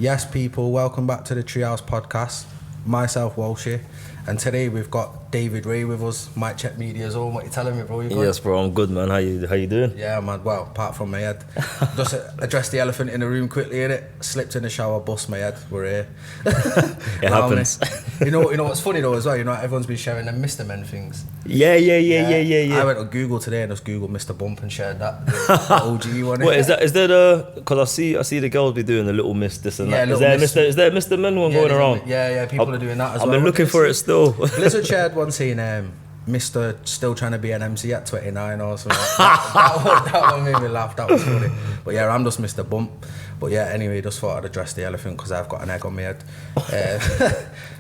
Yes, people, welcome back to the Treehouse Podcast. Myself, Walshy, and today we've got David Rey with us, Checkmark Media's own. What you telling me, bro? You good? Yes, bro, I'm good, man. How you doing? Yeah, man. Well, apart from my head. Just address the elephant in the room quickly, innit? Slipped in the shower, bust my head. We're here. It happens. You know what's funny though as well? You know, everyone's been sharing them Mr. Men things. Yeah. I went on Google today and just Googled Mr. Bump and shared that. The OG one. What is that? Is there the? Because I see the girls be doing the little Miss this and that. Is there Mr. Men one going around? Yeah. People are doing that as well. I've been looking for it still. Blizzard shared one saying Mr. still trying to be an MC at 29 or something. That one made me laugh. That was funny. But yeah, I'm just Mr. Bump. But yeah, anyway, just thought I'd address the elephant because I've got an egg on my head.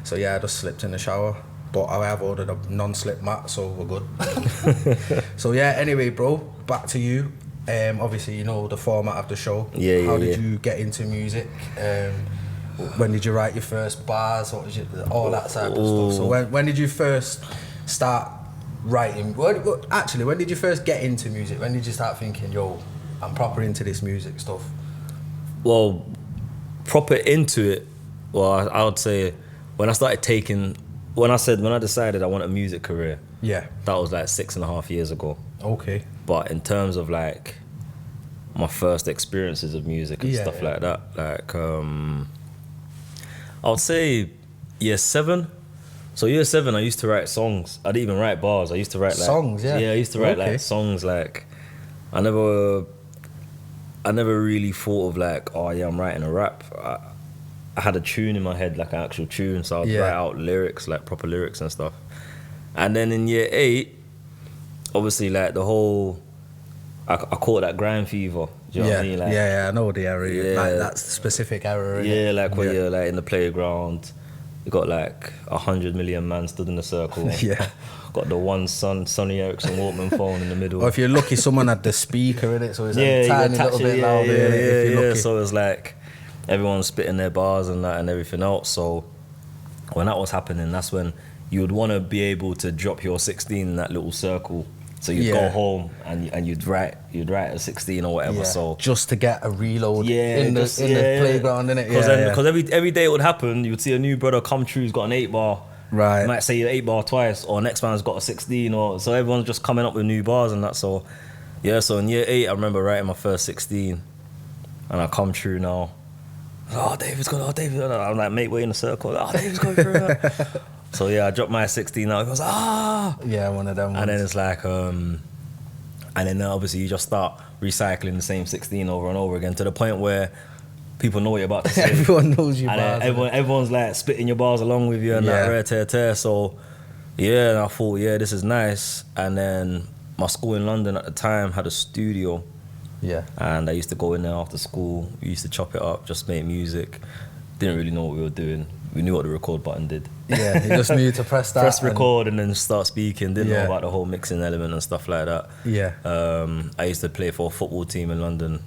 So yeah, I just slipped in the shower. But I have ordered a non-slip mat, so we're good. So yeah, anyway, bro, back to you. Obviously, you know the format of the show. Yeah. How did you get into music? When did you write your first bars? What was all that type of stuff? So when did you first start writing? Actually, when did you first get into music? When did you start thinking, yo, I'm proper into this music stuff? Well, proper into it. Well, I would say when I decided I want a music career. Yeah. That was like 6.5 years ago. Okay. But in terms of like my first experiences of music and stuff like that, like I would say year 7. So year 7, I used to write songs. I didn't even write bars. I used to write like songs. Yeah. Yeah, I used to write like songs. Like I never really thought of like, oh yeah, I'm writing a rap. I had a tune in my head, like an actual tune, so I'd write out lyrics, like proper lyrics and stuff. And then in year 8, obviously like the whole, I caught that grind fever. Do you know what I mean? Like, I know the era. Like that specific era. Yeah, like when you're like in the playground, you got like 100 million man stood in a circle. Yeah. Got the one Sony Ericsson Walkman phone in the middle. Or if you're lucky, someone had the speaker in it, so it's a tiny little bit louder. Yeah. So it's like everyone's spitting their bars and that and everything else. So when that was happening, that's when you would want to be able to drop your 16 in that little circle. So you'd go home and you'd write a 16 or whatever. So just to get a reload in the playground, innit? Because every day it would happen, you would see a new brother come through, he's got an 8-bar. Right. You might say 8-bar twice, or next man's got a 16, or so everyone's just coming up with new bars and that. So yeah, so in year 8, I remember writing my first 16, and I come through now. Oh, David's going. Oh, David. I'm like, mate, we're in a circle. Oh, David's going through that. So yeah, I dropped my 16 out. He goes, yeah, one of them ones. And then it's like, and then obviously you just start recycling the same 16 over and over again to the point where people know what you're about to say. Everyone knows your bars. And everyone's like spitting your bars along with you and like rare tear. So yeah, and I thought, yeah, this is nice. And then my school in London at the time had a studio. Yeah. And I used to go in there after school. We used to chop it up, just make music. Didn't really know what we were doing. We knew what the record button did. Yeah, you just knew to press that. Press record and then start speaking. Didn't know about the whole mixing element and stuff like that. Yeah. I used to play for a football team in London.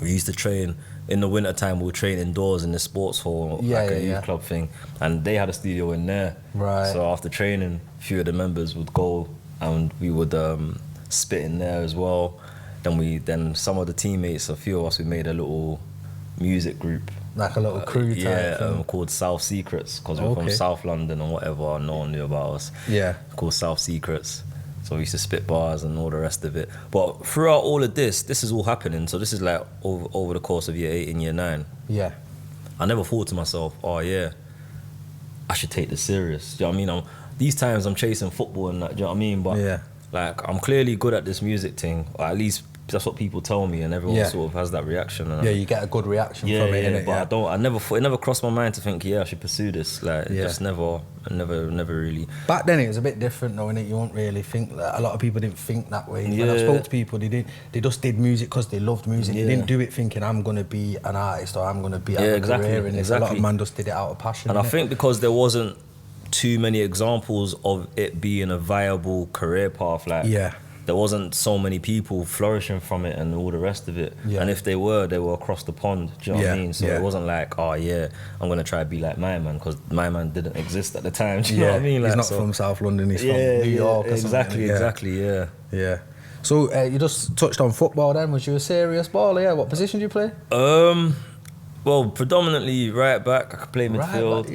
We used to train in the winter time. We would train indoors in the sports hall, like a youth club thing. And they had a studio in there. Right. So after training, a few of the members would go and we would spit in there as well. Then some of the teammates, a few of us, we made a little music group. Like a little crew type thing. Called South Secrets, because we're from South London and whatever, no one knew about us. Yeah. Called South Secrets. So we used to spit bars and all the rest of it. But throughout all of this is all happening. So this is like over the course of year 8 and year 9. Yeah. I never thought to myself, oh yeah, I should take this serious. Do you know what I mean? These times I'm chasing football and that, do you know what I mean? But like I'm clearly good at this music thing, or at least that's what people tell me, and everyone sort of has that reaction. And you get a good reaction from it, innit? But it never crossed my mind to think, I should pursue this. Like, just never really. Back then it was a bit different though, innit? You won't really think that. A lot of people didn't think that way. When I spoke to people, they just did music because they loved music. They didn't do it thinking, I'm going to be an artist or I'm going to be a career in this. A lot of men just did it out of passion. And I think because there wasn't too many examples of it being a viable career path, like there wasn't so many people flourishing from it and all the rest of it. And if they were across the pond. Do you know what I mean? So it wasn't like, oh yeah, I'm going to try to be like my man, because my man didn't exist at the time. Do you know what I mean? Like, he's not from South London, he's from New York or something. Exactly, yeah. So you just touched on football then. Was you a serious baller? Yeah. What position did you play? Well, predominantly right back. I could play midfield.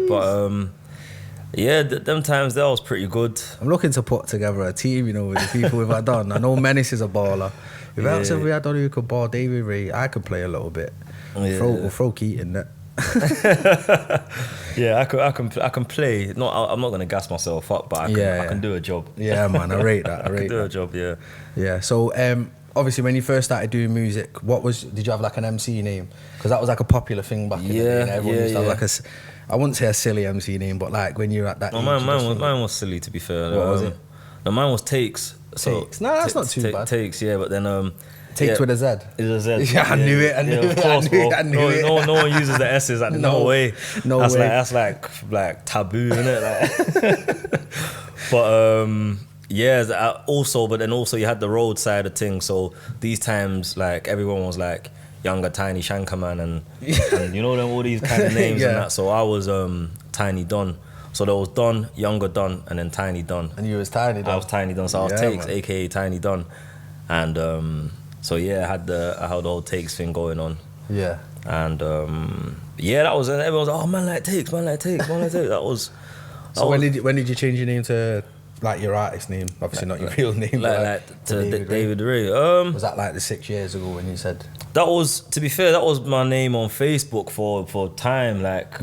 But them times there was pretty good. I'm looking to put together a team, you know, with the people we've had done. I know Menace is a baller. If else have we had done who could ball? David Rey, I can play a little bit. We'll throw Keaton there. Yeah, I can play. No, I'm not gonna gas myself up, but I can do a job. Yeah, man, I rate that. I do a job. Yeah. Yeah. So, obviously, when you first started doing music, did you have like an MC name? Because that was like a popular thing back in the day. And everyone used to have like I wouldn't say a silly MC name, but like when you're at that. No, mine was silly, to be fair. What was it? No, mine was Takes. Takes. No, that's not too bad. Takes, yeah, but then Takes with a Z. It's a Z. Yeah, I knew it. Of course, I knew it. No one uses the S's. Like, no way. No way. That's like taboo, isn't it? Like, but but then also you had the road side of things. So these times, like everyone was like Younger Tiny Shankerman and you know them all these kind of names and that. So I was Tiny Don. So there was Don, Younger Don, and then Tiny Don. And you was Tiny Don. I was Tiny Don. So I was Takes, aka Tiny Don, and so yeah, I had the whole Takes thing going on. Yeah. And that was, and everyone was like, oh man, like Takes. That was. So when did you change your name to like your artist name? Obviously not your real name. Like to David Rey. Was that like the 6 years ago when you said? That was, to be fair, that was my name on Facebook for time. Like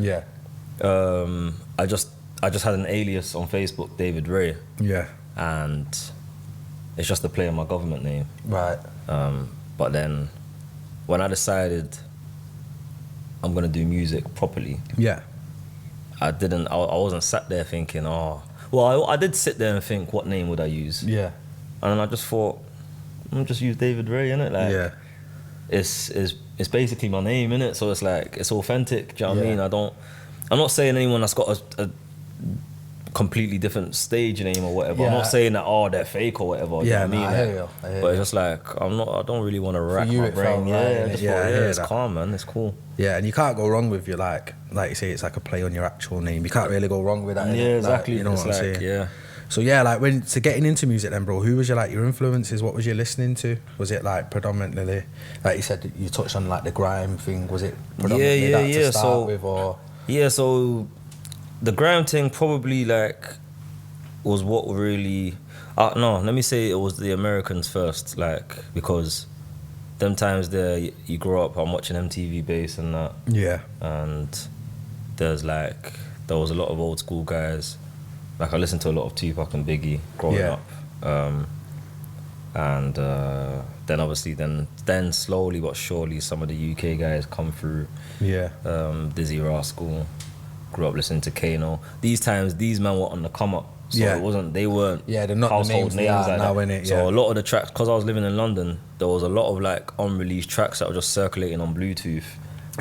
I just had an alias on Facebook, David Rey. Yeah. And it's just to play on my government name. Right. But then when I decided I'm gonna do music properly, I wasn't sat there thinking, I did sit there and think, what name would I use? Yeah. And then I just thought, I'm gonna just use David Rey, innit? Like, it's basically my name, innit? So it's like, it's authentic, do you know what I mean? I'm not saying anyone that's got a completely different stage name or whatever. I'm not saying that they're fake or whatever. Yeah, you know what I mean? I hear but you. it's just like I don't really want to rack my brain. It's calm, man. It's cool. Yeah, and you can't go wrong with your like you say, it's like a play on your actual name. You can't really go wrong with that. Yeah, exactly. Like, you know what I'm saying? Yeah. So yeah, like getting into music then, bro, who was your influences? What was you listening to? Was it like predominantly, like you said, you touched on like the grime thing? Was it predominantly that to start with, or? Yeah, so the grime thing probably like was what really. No, let me say it was the Americans first, like because them times there you grow up. I'm watching MTV Base and that. Yeah. And there was a lot of old school guys. Like I listened to a lot of Tupac and Biggie growing up, and then obviously then slowly but surely some of the UK guys come through. Yeah. Dizzy Rascal, grew up listening to Kano. These times these men were on the come up, so they weren't they're not household the names like now, that. Innit? So a lot of the tracks, because I was living in London, there was a lot of like unreleased tracks that were just circulating on Bluetooth.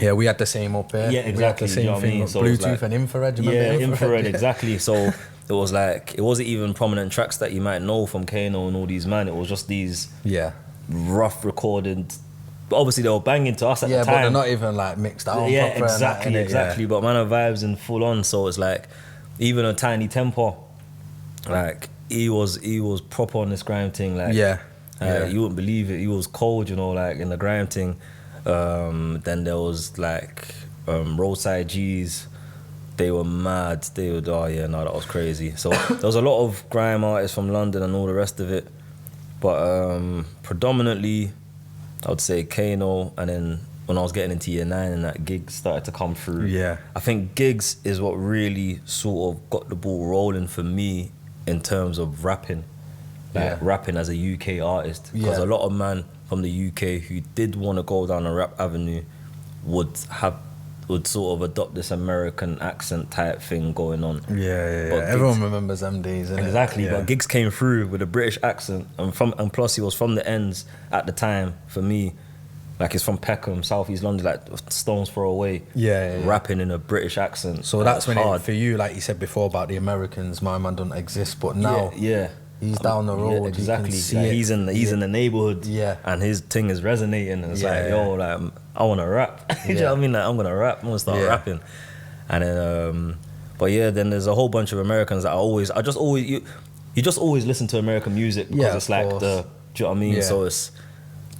Yeah, we had the same up here. Yeah, exactly. We had the same thing, so Bluetooth and infrared. Do you remember infrared, exactly. So it was like, it wasn't even prominent tracks that you might know from Kano and all these man. It was just these rough recorded. But obviously they were banging to us at the time. Yeah, but they're not even like mixed out. Yeah, exactly. But man, the vibes in full on. So it's like, even a Tiny Tempo, like he was proper on this grime thing. Like you wouldn't believe it. He was cold, you know, like in the grime thing. Then there was like Roadside G's. They were mad. That was crazy. So there was a lot of grime artists from London and all the rest of it. But predominantly, I would say Kano, and then when I was getting into year 9 and that gigs started to come through. Yeah. I think gigs is what really sort of got the ball rolling for me in terms of rapping. Rapping as a UK artist. Because a lot of man from the UK who did want to go down a rap avenue would sort of adopt this American accent type thing going on. Yeah. Everyone remembers them days, innit? Exactly, but Giggs came through with a British accent, and plus he was from the ends at the time for me. Like he's from Peckham, South East London, like stone's throw away. Rapping in a British accent. So that's when for you, like you said before about the Americans, my man don't exist, but now he's down the road. Exactly. He's in the neighborhood. And his thing is resonating. And it's like, I want to rap. You know what I mean? Like I'm gonna rap. I'm gonna start rapping. And then, then there's a whole bunch of Americans that you just always listen to American music because it's like do you know what I mean? So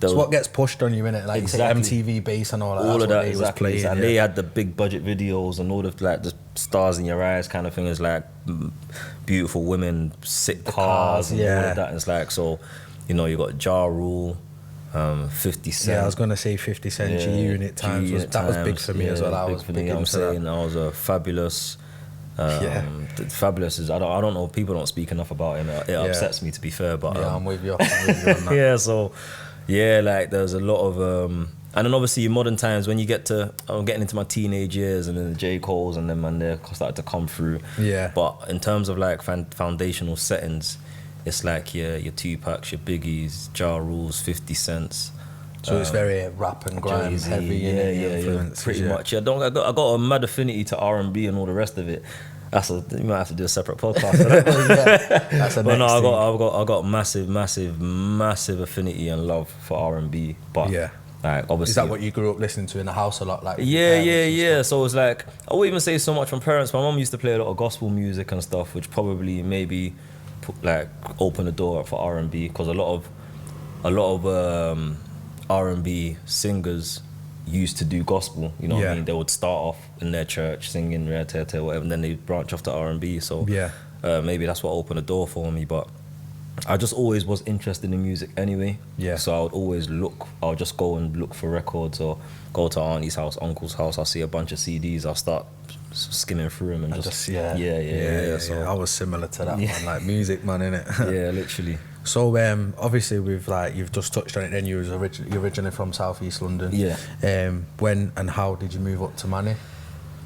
It's what gets pushed on you, innit? Like exactly. You say MTV bass and all that. All that's of that, what they exactly. was playing, and they had the big budget videos and all of like the stars in your eyes kind of thing. Is like beautiful women, sick cars, and all of that. And it's like, so, you know, you got Ja Rule, 50 Cent. Yeah, I was gonna say 50 Cent. G-Unit Times that was big for me as well. I was big into that. I was a Fabulous. Fabulous is I don't know, people don't speak enough about him. It upsets me, to be fair, but I'm with you on that. Yeah, so like there's a lot of and then obviously in modern times when you get to I'm getting into my teenage years, and then the J. Cole's and then man, they started to come through. But in terms of like foundational settings, it's like your Tupacs, your Biggies, Ja Rules, 50 Cents. So it's very rap and grime Jay-Z, heavy, influence. Pretty much. I got a mad affinity to R&B and all the rest of it. You might have to do a separate podcast for that. That's a but no, thing. I got massive affinity and love for R&B. But like obviously, is that what you grew up listening to in the house a lot? Like yeah. So it's like I wouldn't even say so much from parents. My mum used to play a lot of gospel music and stuff, which probably maybe like open the door up for R&B, because a lot of R&B singers used to do gospel, you know what I mean? They would start off in their church singing whatever, and then they branch off to R&B. So maybe that's what opened the door for me. But I just always was interested in music anyway. So I would always I'll just go and look for records, or go to auntie's house, uncle's house. I'll see a bunch of CDs. I'll start skimming through them and just So I was similar to that, man. Like music, man, innit? Yeah, literally. So obviously with like you've just touched on it. Then you're originally from South East London. When and how did you move up to Manny?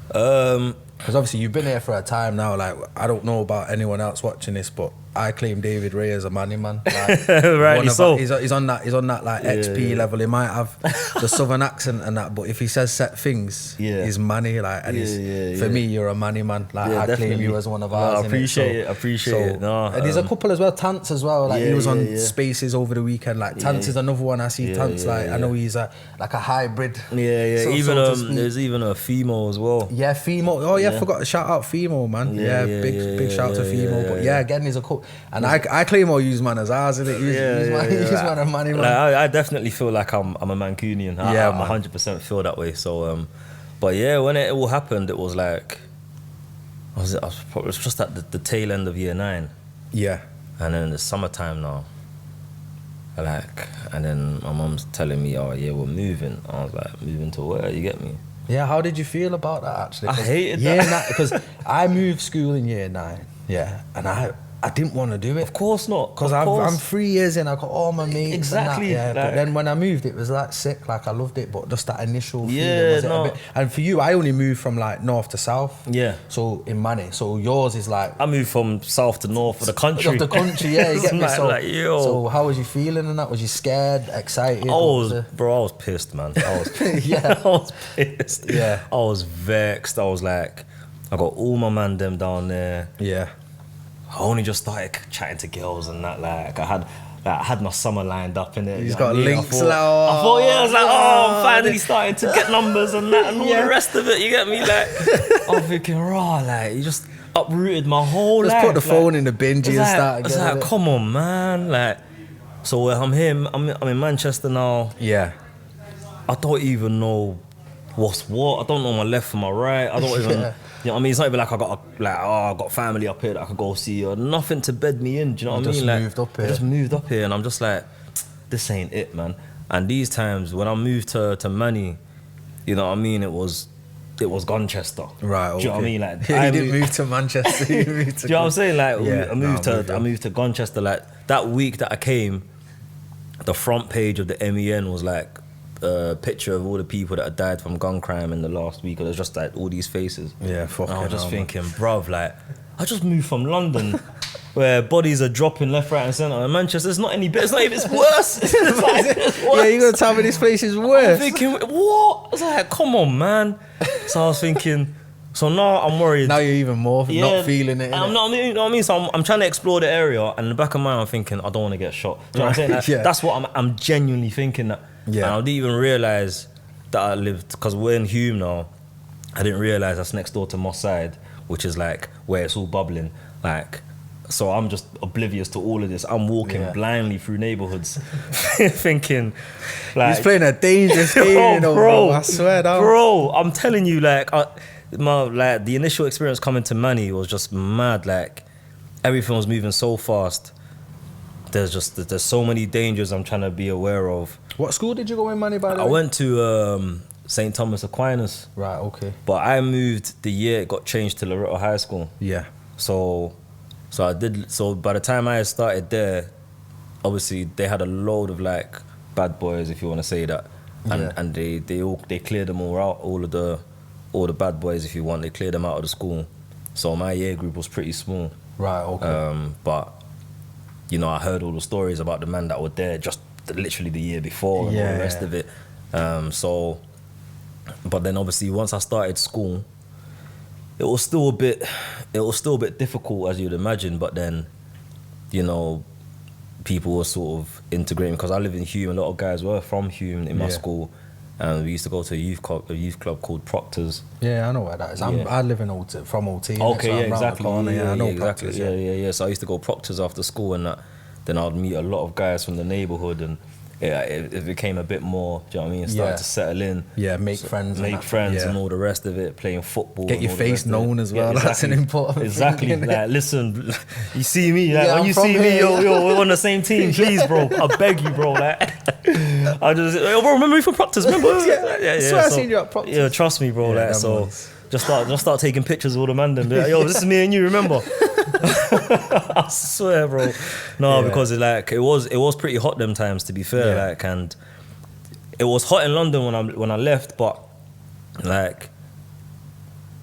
Because obviously you've been here for a time now. Like I don't know about anyone else watching this, but I claim David Rey as a Moneyman. Like, right, so he's on that like XP level. He might have the southern accent and that, but if he says set things, he's Manny. Like, and for me, you're a Moneyman. Like I claim you as one of ours. I appreciate it. No, and there's a couple as well. Tance as well. Like he was on Spaces over the weekend. Like Tance is another one. I see Tance. I know he's like a hybrid. There's even a female as well. Yeah, female. Oh yeah, forgot to shout out female, man. Big shout out to female. But again, he's a couple. And I claim I'll use man as ours, isn't it? Use man and Money, man. Like, I definitely feel like I'm a Mancunian. I 100% feel that way. So, but when it all happened, it was like, I was just at the tail end of year 9. Yeah. And then in the summertime now, and then my mum's telling me, oh yeah, we're moving. I was like, moving to where? You get me? Yeah, how did you feel about that actually? I hated that. Because I moved school in year 9. Yeah. And I didn't want to do it. Of course not. Because I'm 3 years in, I got all my mates. Exactly. And that, but then when I moved, it was like sick. Like I loved it, but just that initial feeling was a bit. And for you, I only moved from like north to south. Yeah. So in Manny. So yours is like. I moved from south to north of the country. Of the country, yeah. You get me. So how was you feeling in that? Was you scared, excited? I was pissed, man. I was pissed. Yeah. I was vexed. I was like, I got all my man them down there. Yeah. I only just started chatting to girls and that. Like I had my summer lined up in it. He's got links. I thought, I was like, I'm finally starting to get numbers and that and all the rest of it. You get me? Like, I'm thinking, like you just uprooted my whole life. Just put the phone in the binge and start. It's like, come on, man. Like, so I'm here. I'm in Manchester now. Yeah. I don't even know what's what. I don't know my left from my right. I don't even. You know what I mean? It's not even like I got family up here that I could go see, or nothing to bed me in. Do you know what I mean? I just moved up here, and I'm just like, this ain't it, man. And these times when I moved to Manny, you know what I mean? It was Gunchester. Right. Okay. Do you know what I mean? Like, you didn't move to Manchester. You moved to. Do you know what I'm saying? Like, I moved to Gunchester. Like that week that I came, the front page of the MEN was like a picture of all the people that had died from gun crime in the last week. It was just like all these faces. Yeah, fucking I was just thinking, bruv, like, I just moved from London where bodies are dropping left, right and centre. In Manchester, it's not any better. It's not even, it's worse. It's worse. Yeah, you're going to tell me this place is worse. I'm thinking, what? I was like, come on, man. So I was thinking, so now I'm worried. Now you're even more not feeling it. You know what I mean? So I'm trying to explore the area, and in the back of my mind, I'm thinking, I don't want to get shot. Do you know what I'm saying? Like, that's what I'm genuinely thinking that. Yeah. And I didn't even realise that I lived, because we're in Hume now, I didn't realise that's next door to Moss Side, which is like where it's all bubbling. Like So I'm just oblivious to all of this. I'm walking blindly through neighborhoods, thinking, like, he's playing a dangerous game, bro. I swear, bro. I'm telling you, like, the initial experience coming to Manny was just mad. Like, everything was moving so fast. There's so many dangers I'm trying to be aware of. What school did you go in, Manny? By the way, I went to St. Thomas Aquinas. Right. Okay. But I moved the year it got changed to Loretto High School. Yeah. So I did. So by the time I started there, obviously they had a load of like bad boys, if you want to say that, and they cleared them all out. All the bad boys, if you want, they cleared them out of the school. So my year group was pretty small. Right. Okay. But you know, I heard all the stories about the men that were there just literally the year before and all the rest of it. But then obviously once I started school, it was still a bit difficult, as you'd imagine. But then, you know, people were sort of integrating, because I live in Hume. A lot of guys were from Hume in my school, and we used to go to a youth club called Proctor's. Yeah, I know where that is. I live in OT, from OT. Okay, exactly. I know exactly. Proctor's. Yeah. So I used to go Proctor's after school, and then I'd meet a lot of guys from the neighborhood, and it became a bit more, do you know what I mean? Started to settle in. Yeah, make friends and all the rest of it, playing football. Get your face known as well, that's an important thing. Like, listen, you see me, like, when you see me, yo, we're on the same team, please, bro. I beg you, bro. Like, I just, bro, remember me from Proctor's, remember? I swear I seen you at Proctor's. Yeah, trust me, bro. Like, so just start taking pictures of all the man and be like, yo, this is me and you, remember? I swear, bro. No, because it was pretty hot them times, to be fair. Like, and it was hot in London when I left, but like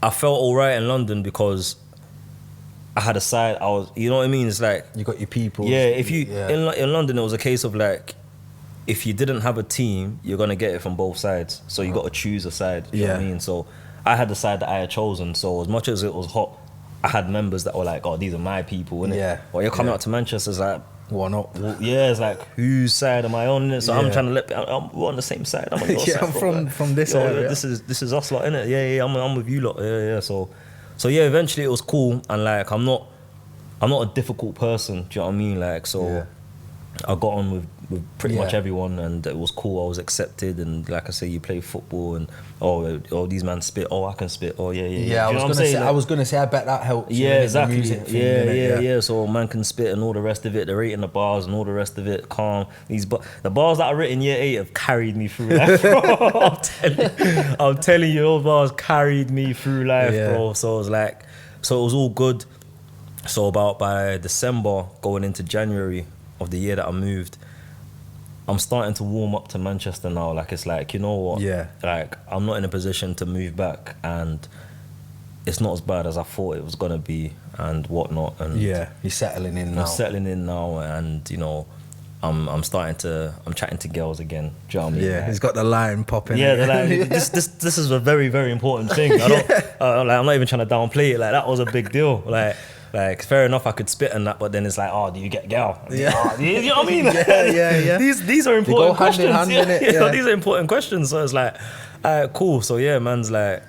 I felt alright in London because I had a side. You know what I mean? It's like you got your people. Yeah, if you in London, it was a case of like, if you didn't have a team, you're gonna get it from both sides. So you got to choose a side. You know what I mean? So I had the side that I had chosen. So as much as it was hot, I had members that were like, oh, these are my people, innit? Yeah. Well, you're coming out to Manchester, it's like, one up. Yeah, it's like, whose side am I on, innit? So I'm trying to we're on the same side. I'm on your side, I'm from this area. This is us lot, innit? Yeah, I'm with you lot. Yeah. So yeah, eventually it was cool, and like I'm not a difficult person. Do you know what I mean? Like, so I got on with pretty much everyone, and it was cool. I was accepted, and like I say, you play football, and these man spit. Oh, I can spit. Oh, yeah. I was gonna say, I bet that helps. Yeah, exactly. Yeah. So man can spit and all the rest of it. They're rating the bars and all the rest of it. Calm. The bars that I written year 8 have carried me through life, bro. I'm telling you, those bars carried me through life, bro. So it was all good. So about by December, going into January of the year that I moved, I'm starting to warm up to Manchester now. Like, it's like, you know what? Yeah. Like, I'm not in a position to move back, and it's not as bad as I thought it was gonna be, and whatnot. And you're settling in now. I'm settling in now, and you know, I'm chatting to girls again. Do you know what I mean? Yeah, he's got the line popping. Yeah, this is a very, very important thing. I'm not even trying to downplay it. Like, that was a big deal. Like, fair enough, I could spit on that, but then it's like, oh, do you get gal? Yeah. You know what I mean? Yeah. These are important questions. Hand in hand, yeah, these are important questions. So it's like, cool. So yeah, man's like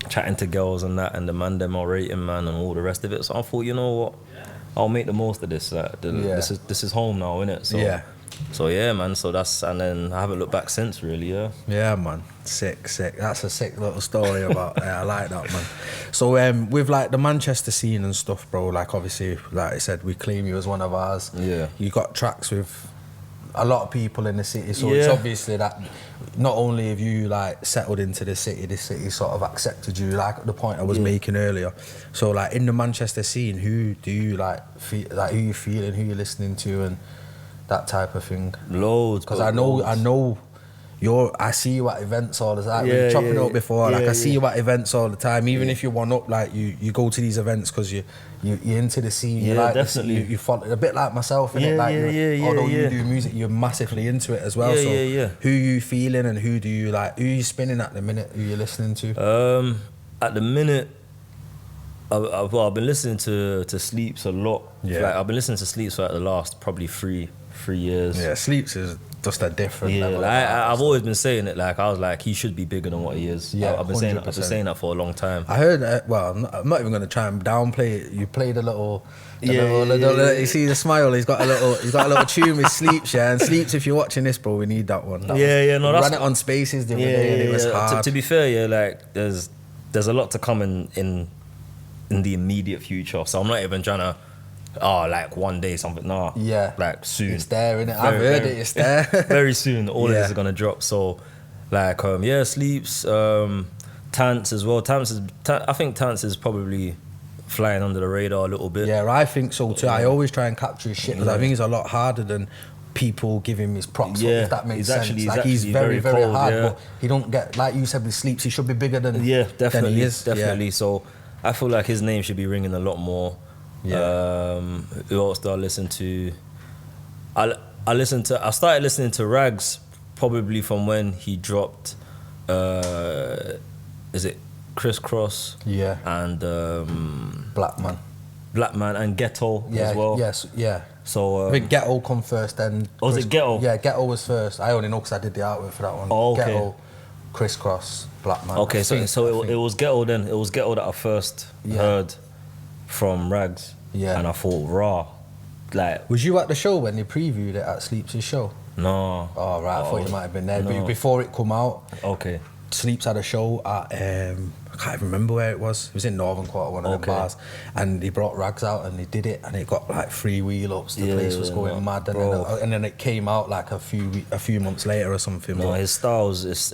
chatting to girls and that, and the man them are rating, man, and all the rest of it. So I thought, you know what? I'll make the most of this. This is home now, innit? So yeah, man. So and then I haven't looked back since, really. Yeah, man. Sick. That's a sick little story about that. I like that, man. So with like the Manchester scene and stuff, bro. Like, obviously, like I said, we claim you as one of ours. Yeah. You got tracks with a lot of people in the city, so it's obviously that not only have you like settled into this city sort of accepted you, like the point I was making earlier. So like in the Manchester scene, who do you like feel, like who you feeling, who you listening to, and that type of thing? Loads. Because I know I see you at events all the time. We've been chopping up before. I see you at events all the time. Even if you're one up, like you go to these events because you're into the scene. You like definitely. You follow a bit like myself. Although you do music, you're massively into it as well. Who you feeling, and who you spinning at the minute? Who you listening to? At the minute, I've been listening to Sleeps a lot. Yeah. Like, I've been listening to Sleeps for like the last probably three years. Yeah, Sleeps is just a different level. Like, I've always been saying it. Like, I was like, he should be bigger than what he is. Yeah, I've been saying that for a long time. I heard. Well, I'm not even going to try and downplay it. You played a little. You see the smile. He's got a little tune with Sleeps. Yeah, and Sleeps. If you're watching this, bro, we need that one. No, we ran it on Spaces the other day, and it was hard. To be fair, yeah, like there's a lot to come in the immediate future. So I'm not even trying to. Like one day something. Nah. Yeah. Like soon. It's there, innit? I've heard it. It's there. Very soon. All of this is gonna drop. So, like, Sleeps. Tance as well. I think Tance is probably flying under the radar a little bit. Yeah, I think so too. I always try and capture his shit because I think it's a lot harder than people give him his props. If that makes sense. He's very, very cold, hard, but he don't get, like you said with Sleeps. He should be bigger than definitely. Than he is. Definitely. Yeah. So I feel like his name should be ringing a lot more. Yeah. Who else do I listen to? I started listening to Rags probably from when he dropped. Is it Crisscross? Yeah. And Black Man and Ghetto as well. Yes. Yeah. So I think Ghetto come first. Then was it Ghetto? Yeah, Ghetto was first. I only know because I did the artwork for that one. Oh, okay. Ghetto, Crisscross, Black Man. Okay, so it was Ghetto then. It was Ghetto that I first heard from Rags. Yeah. And I thought, raw. Like, was you at the show when they previewed it at Sleeps' show? No. Oh, right. I thought you might have been there. No. But before it come out, okay. Sleeps had a show at, I can't even remember where it was. It was in Northern Quarter, one of them bars. And they brought Rags out and they did it and it got like 3 wheel-ups. The place was going mad. And then it came out like a few months later or something. No, his style is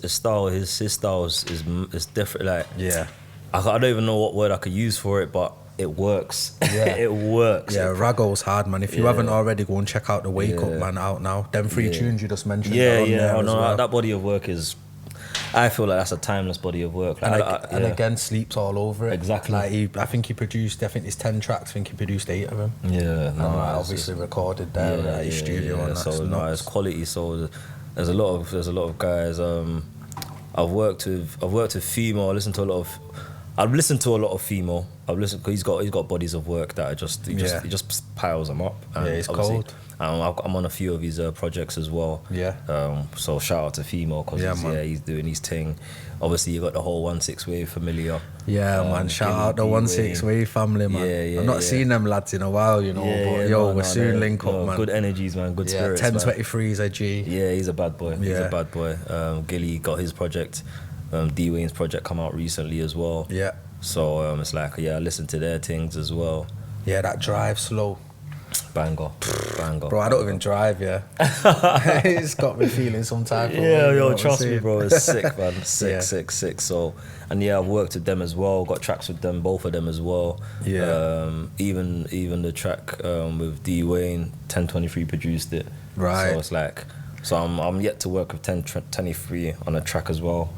different. Like, yeah. I don't even know what word I could use for it, but it works. Yeah. It works. Yeah, Rago's hard, man. If you haven't already, go and check out the Wake Up, man, out now. Them 3 tunes you just mentioned. That body of work is, I feel like that's a timeless body of work. Like, and again, Sleeps all over it. Exactly. Like I think it's 10 tracks. I think he produced 8 of them. Yeah, no, obviously recorded there at his studio. And so it's quality. So there's a lot of guys. I've worked with female. I've listened to a lot of female. Because he's got bodies of work that he just piles them up. And he's cold. I'm on a few of his projects as well. Yeah. So shout out to female because he's doing his thing. Obviously you got the whole 1-6 Wave familiar. Yeah, man. Shout out the 1-6 Wave family, man. Yeah, I've not seen them lads in a while, you know. We're soon link up, man. Good energies, man. Good spirits. 1023 is a G. Yeah, he's a bad boy. He's a bad boy. Gilly got his project. D Wayne's project come out recently as well. Yeah. So it's like, I listen to their things as well. Yeah, that Drive Slow. Banger. Bro, I don't even drive, It's got me feeling some type of way, trust me, bro. It's sick, man. Sick. So, and I've worked with them as well. Got tracks with them, both of them as well. Yeah. Even the track with D Wayne, 1023 produced it. Right. So it's like, I'm yet to work with 1023 on a track as well.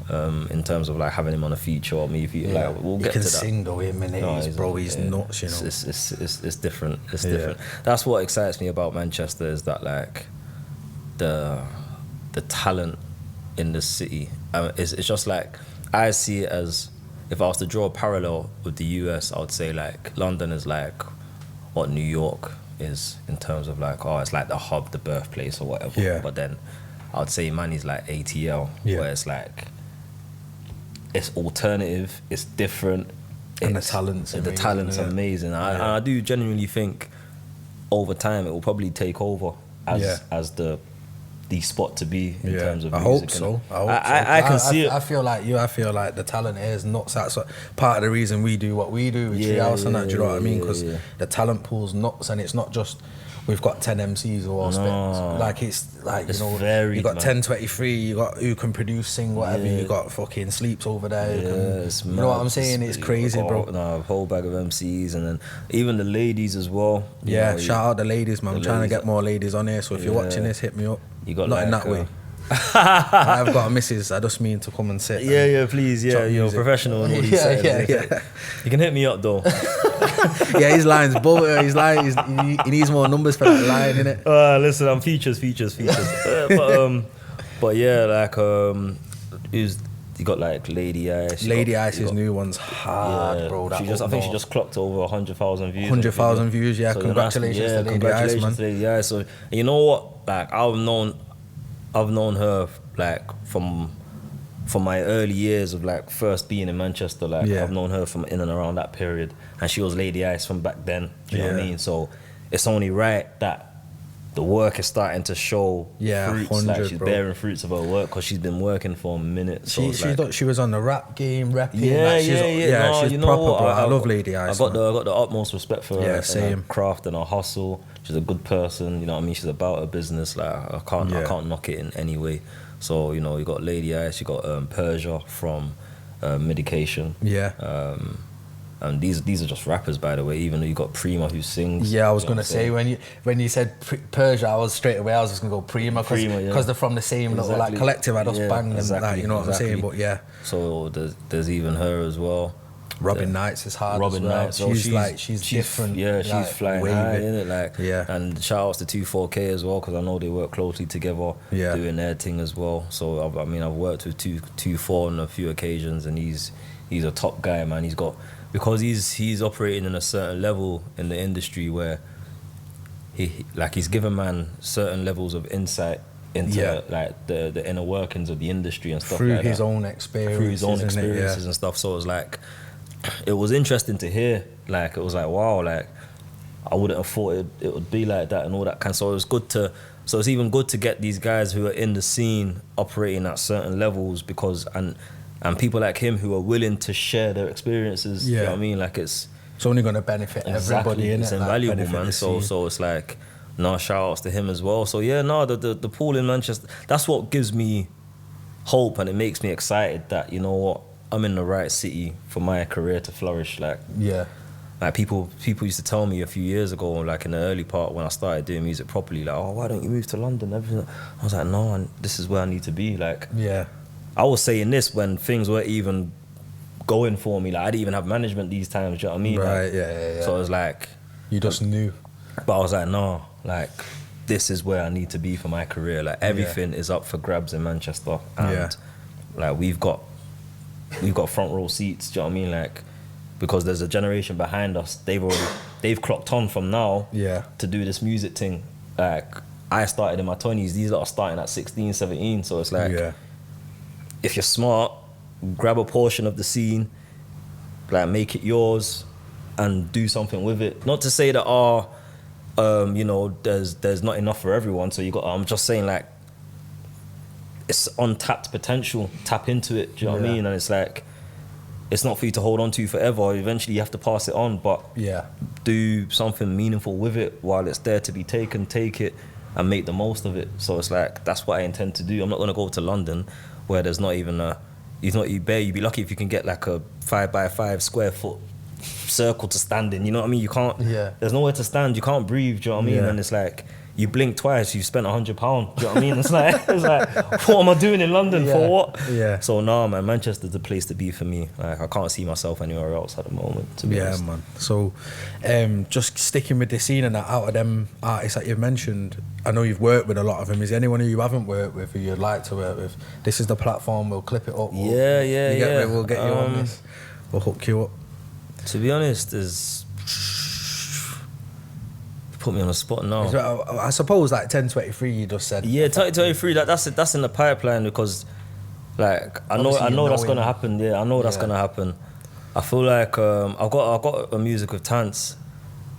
In terms of like having him on a feature or me, like we'll get to that. He can sing though, he's nuts, you know. It's different. It's different. That's what excites me about Manchester is that like the talent in the city. It's just like I see it as, if I was to draw a parallel with the US, I would say like London is like what New York is in terms of like, it's like the hub, the birthplace or whatever. Yeah. But then I would say Manny's like ATL, where it's like, it's alternative, it's different. And the talent's amazing. And I do genuinely think over time it will probably take over as the spot to be in terms of music. I hope so. I can see it. I feel like the talent is nuts. That's part of the reason we do what we do with Treehouse and that. Do you know what I mean? Because the talent pool's nuts, and it's not just we've got 10 MCs or all spits. Like it's like, it's you know, varied, you got man. 1023, you got who can produce, sing, whatever. You got fucking Sleeps over there. You know what I'm saying? It's crazy, bro. A whole bag of MCs, and then even the ladies as well. Shout out the ladies, man. I'm trying to get more ladies on here. So if you're watching this, hit me up. You got not like, in that way. I've got a missus. I just mean to come and sit. Please. You're professional in all these settings. You can hit me up though. His line's bull. His line he needs more numbers for that line, innit? Listen, I'm features. But yeah, like You got like Lady Ice. Lady Ice's new one's hard, bro. That I think she just clocked over 100,000 views. 100,000 views, yeah. So congratulations to Lady Ice, man. To Lady Ice. So you know what? Like I've known her like from my early years of like first being in Manchester. Like I've known her from in and around that period, and she was Lady Ice from back then. Do you know what I mean? So it's only right that the work is starting to show fruits, like she's bearing fruits of her work because she's been working for a minute. So she was on the rap game, rapping. She's proper, bro. I love Lady Ice. I got the utmost respect for her, same. her craft and her hustle. She's a good person, you know what I mean? She's about her business. Like I can't knock it in any way. So you know, you got Lady Ice, you got Persia from Medication. And these are just rappers, by the way. Even though you got Prima who sings. Yeah, I was gonna say when you said Persia, I was straight away. I was just gonna go Prima because they're from the same little like collective. I just bang them, like, you know what I'm saying. But yeah. So there's even her as well. Robin Knights is hard. Robin Knights, she's different. Yeah, she's like, flying high, isn't it? Like, yeah. And shout outs to 24K as well because I know they work closely together, doing their thing as well. So I've worked with 24 on a few occasions, and he's a top guy, man. Because he's operating in a certain level in the industry where he's given man certain levels of insight into like the inner workings of the industry and stuff through like his that. own experiences And stuff. So it was interesting to hear. Like it was like, wow, like I wouldn't have thought it would be like that and all that kind. So it's even good to get these guys who are in the scene operating at certain levels and people like him who are willing to share their experiences. You know what I mean? Like it's only going to benefit everybody, innit? It's invaluable, man. So it's like, shout outs to him as well. So the pool in Manchester, that's what gives me hope, and it makes me excited that, you know what, I'm in the right city for my career to flourish. Like people used to tell me a few years ago, like in the early part when I started doing music properly, like, oh, why don't you move to London? Everything. I was like, no, and this is where I need to be. Like, I was saying this when things weren't even going for me. Like, I didn't even have management these times, do you know what I mean? Right, like, So it was like... You just knew. But I was like, no, like, this is where I need to be for my career. Like, everything is up for grabs in Manchester. And, like, we've got front row seats, do you know what I mean? Like, because there's a generation behind us, they've clocked on from now to do this music thing. Like, I started in my 20s, these lot are starting at 16, 17, so it's like... If you're smart, grab a portion of the scene, like make it yours, and do something with it. Not to say that you know, there's not enough for everyone. So I'm just saying, like, it's untapped potential. Tap into it. Do you know what I mean? And it's like, it's not for you to hold on to forever. Eventually, you have to pass it on. But do something meaningful with it while it's there to be taken. Take it and make the most of it. So it's like, that's what I intend to do. I'm not gonna go to London where there's not even you'd be lucky if you can get like a 5x5 square foot circle to stand in, you know what I mean? You can't, there's nowhere to stand, you can't breathe, do you know what I mean? And it's like, you blink twice, you've spent £100, do you know what I mean? It's like, what am I doing in London for what? So man, Manchester's the place to be for me. Like, I can't see myself anywhere else at the moment, to be honest. Man. So, just sticking with the scene and that, out of them artists that you've mentioned, I know you've worked with a lot of them. Is there anyone who you haven't worked with who you'd like to work with? This is the platform, we'll clip it up. We'll get you on this. We'll hook you up. To be honest, put me on the spot now. I suppose like 1023 you just said. Yeah, 1023, that's in the pipeline because, like, I know that's gonna happen. Yeah, I know that's gonna happen. I feel like I've got a music with Tance,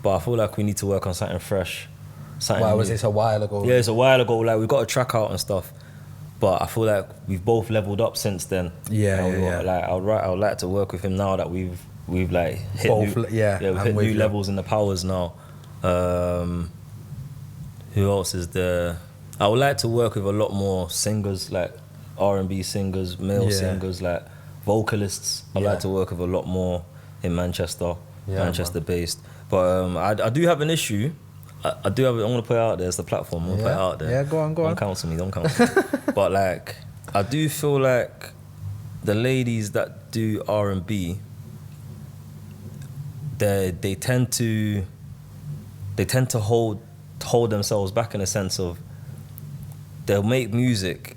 but I feel like we need to work on something fresh. Why was this a while ago? Yeah, it's a while ago. Like, we've got a track out and stuff, but I feel like we've both leveled up since then. Like, I would like to work with him now that we've like hit both, we've hit new levels in the powers now. Who else is there? I would like to work with a lot more singers, like R&B singers, male singers, like vocalists. I'd like to work with a lot more in Manchester, Manchester based. But I do have an issue. I'm gonna put it out there. It's the platform. I'm gonna put it out there. Yeah, go on. Don't counsel me. But like, I do feel like the ladies that do R&B, they tend to hold themselves back in a sense of they'll make music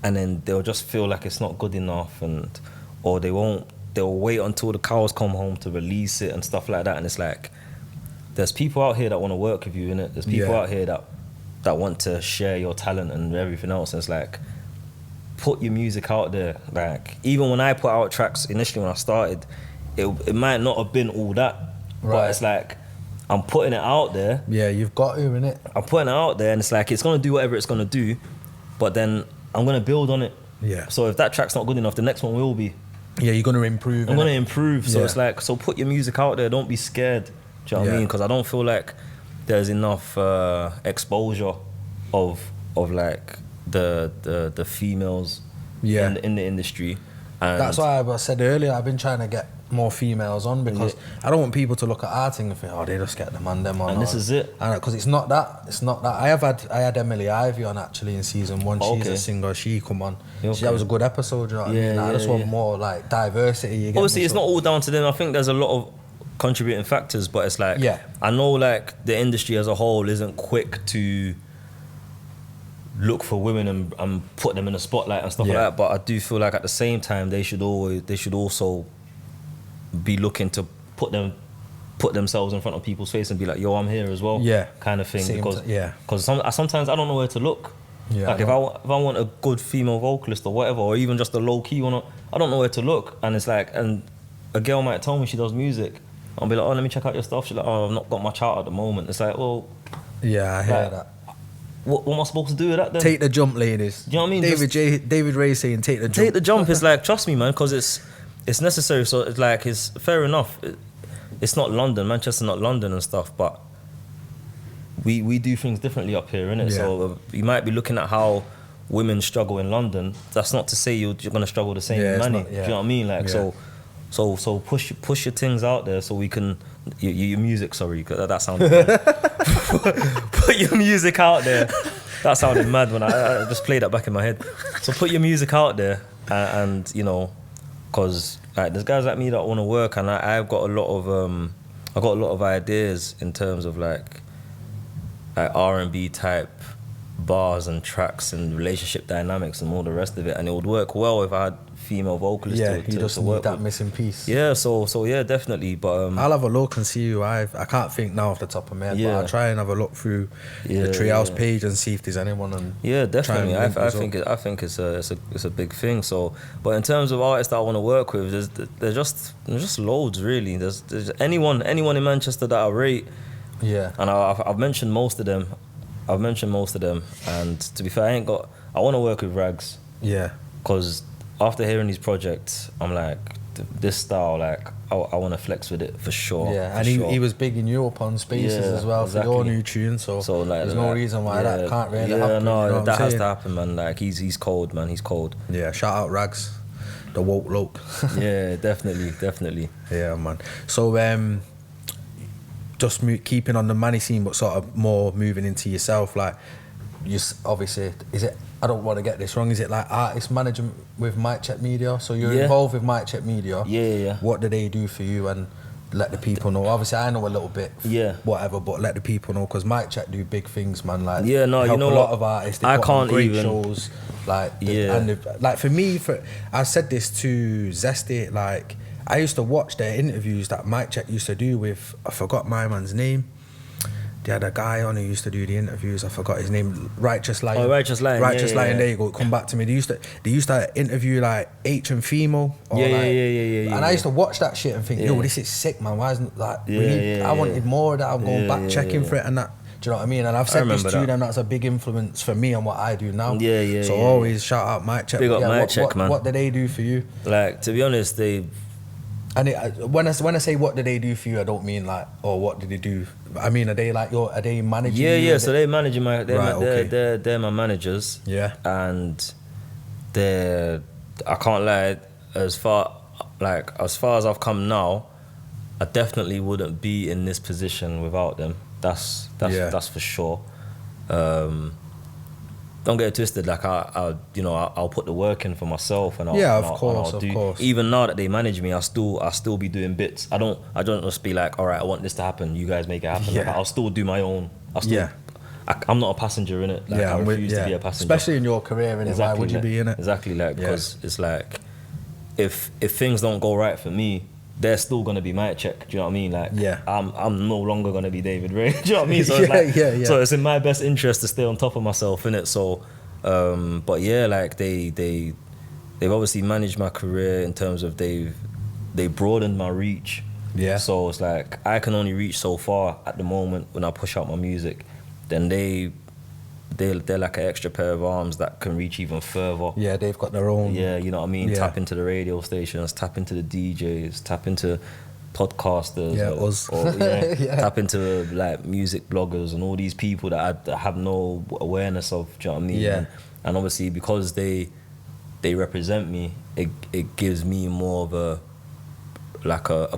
and then they'll just feel like it's not good enough, or they'll wait until the cows come home to release it and stuff like that. And it's like, there's people out here that want to work with you, innit? There's people out here that want to share your talent and everything else. And it's like, put your music out there. Like, even when I put out tracks initially when I started, it might not have been all that, but it's like, I'm putting it out there. Yeah, you've got to, innit? I'm putting it out there, and it's like, it's gonna do whatever it's gonna do, but then I'm gonna build on it. Yeah. So if that track's not good enough, the next one will be. Yeah, you're gonna improve. I'm gonna improve. So it's like, so put your music out there. Don't be scared. Do you know what I mean? Because I don't feel like there's enough exposure of like the females in the industry. And that's why I said earlier, I've been trying to get more females on, because I don't want people to look at our thing and think, oh, they just get them on them on. And this is it. Because it's not that. I had Emily Ivy on actually in season 1. She's a singer. She come on. That was a good episode. You know what I mean? I just want more like diversity. Obviously, it's not all down to them. I think there's a lot of contributing factors, but it's like, I know like the industry as a whole isn't quick to look for women and put them in the spotlight and stuff like that, but I do feel like at the same time they should also be looking to put themselves in front of people's face and be like, yo, I'm here as well, kind of thing. Because sometimes I don't know where to look. Like if I want a good female vocalist or whatever, or even just a low key one, I don't know where to look. And it's like, and a girl might tell me she does music, I'll be like, oh, let me check out your stuff. She's like, oh, I've not got much out at the moment. It's like, well, I hear that. What am I supposed to do with that then? Take the jump, ladies. Do you know what I mean? David Rey saying take the jump. Take the jump is like, trust me, man, because it's necessary. So it's like, it's fair enough. It's not London, Manchester, not London and stuff, but we do things differently up here, innit? So you might be looking at how women struggle in London. That's not to say you're going to struggle the same in money. Do you know what I mean? Like, so push your things out there so we can your music. Sorry, that sounded mad. Put your music out there. That sounded mad when I just played that back in my head. So put your music out there, and you know, because like there's guys like me that want to work, and I've got a lot of ideas in terms of like R&B type bars and tracks and relationship dynamics and all the rest of it, and it would work well if I had female vocalists you just need that missing piece. So yeah, definitely. But I'll have a look and see who I can't think now off the top of my head, but I'll try and have a look through the Treehouse page and see if there's anyone. And definitely. I think it's a big thing. So, but in terms of artists that I want to work with, there's just loads really. There's anyone in Manchester that I rate. And I've mentioned most of them. And to be fair, I want to work with Rags. Because after hearing these projects, I'm like, this style, like, I want to flex with it for sure. And he was bigging you up on Spaces as well for your new tune. So like, there's no reason why that can't really happen. No, you know that has to happen, man. Like, he's cold, man. He's cold. Yeah, shout out Rags, the woke loke. Yeah, definitely. Yeah, man. So, just keeping on the money scene, but sort of more moving into yourself, like, you obviously, is it, I don't want to get this wrong, is it like artist management with Mic Check Media? So you're involved with Mic Check Media. What do they do for you? And let the people know. Obviously, I know a little bit, whatever, but let the people know, because Mic Check do big things, man. Like, you know, a lot of artists. They put on great shows. Like, like for me, I said this to Zesty, like, I used to watch their interviews that Mic Check used to do with, I forgot my man's name. They had a guy on who used to do the interviews. I forgot his name. Righteous Lion. Oh, Righteous Lion. There you go. Come back to me. They used to interview like H and Female. Or And I used to watch that shit and think, yo, this is sick, man. Why isn't like I wanted more of that. I'm going back checking for it and that. Do you know what I mean? And I've said this to them. That's a big influence for me and what I do now. So always shout out Mic Check. Big up Mic Check, man. What do they do for you? Like, to be honest, they. And when I say what do they do for you, I don't mean like, or what do they do? I mean, are they managing you? So they managing they're my managers. And I can't lie, as far as I've come now, I definitely wouldn't be in this position without them. That's for sure. Don't get it twisted. Like I'll put the work in for myself, and of course. Even now that they manage me, I'll still be doing bits. I don't just be like, all right, I want this to happen. You guys make it happen. Like, I'll still do my own. I'm not a passenger in it. Like, I refuse to be a passenger. Especially in your career, innit? Exactly, why would you be in it? Exactly, like, because it's like, if things don't go right for me, they're still gonna be my check. Do you know what I mean? Like, I'm no longer gonna be David Rey. Do you know what I mean? So so it's in my best interest to stay on top of myself, innit? So, but yeah, like they've obviously managed my career in terms of they broadened my reach. Yeah. So it's like I can only reach so far at the moment when I push out my music. Then they're like an extra pair of arms that can reach even further. Yeah, they've got their own. Yeah, you know what I mean? Yeah. Tap into the radio stations, tap into the DJs, tap into podcasters. Yeah, tap into like music bloggers and all these people that I have no awareness of, do you know what I mean? Yeah. And obviously because they represent me, it gives me more of a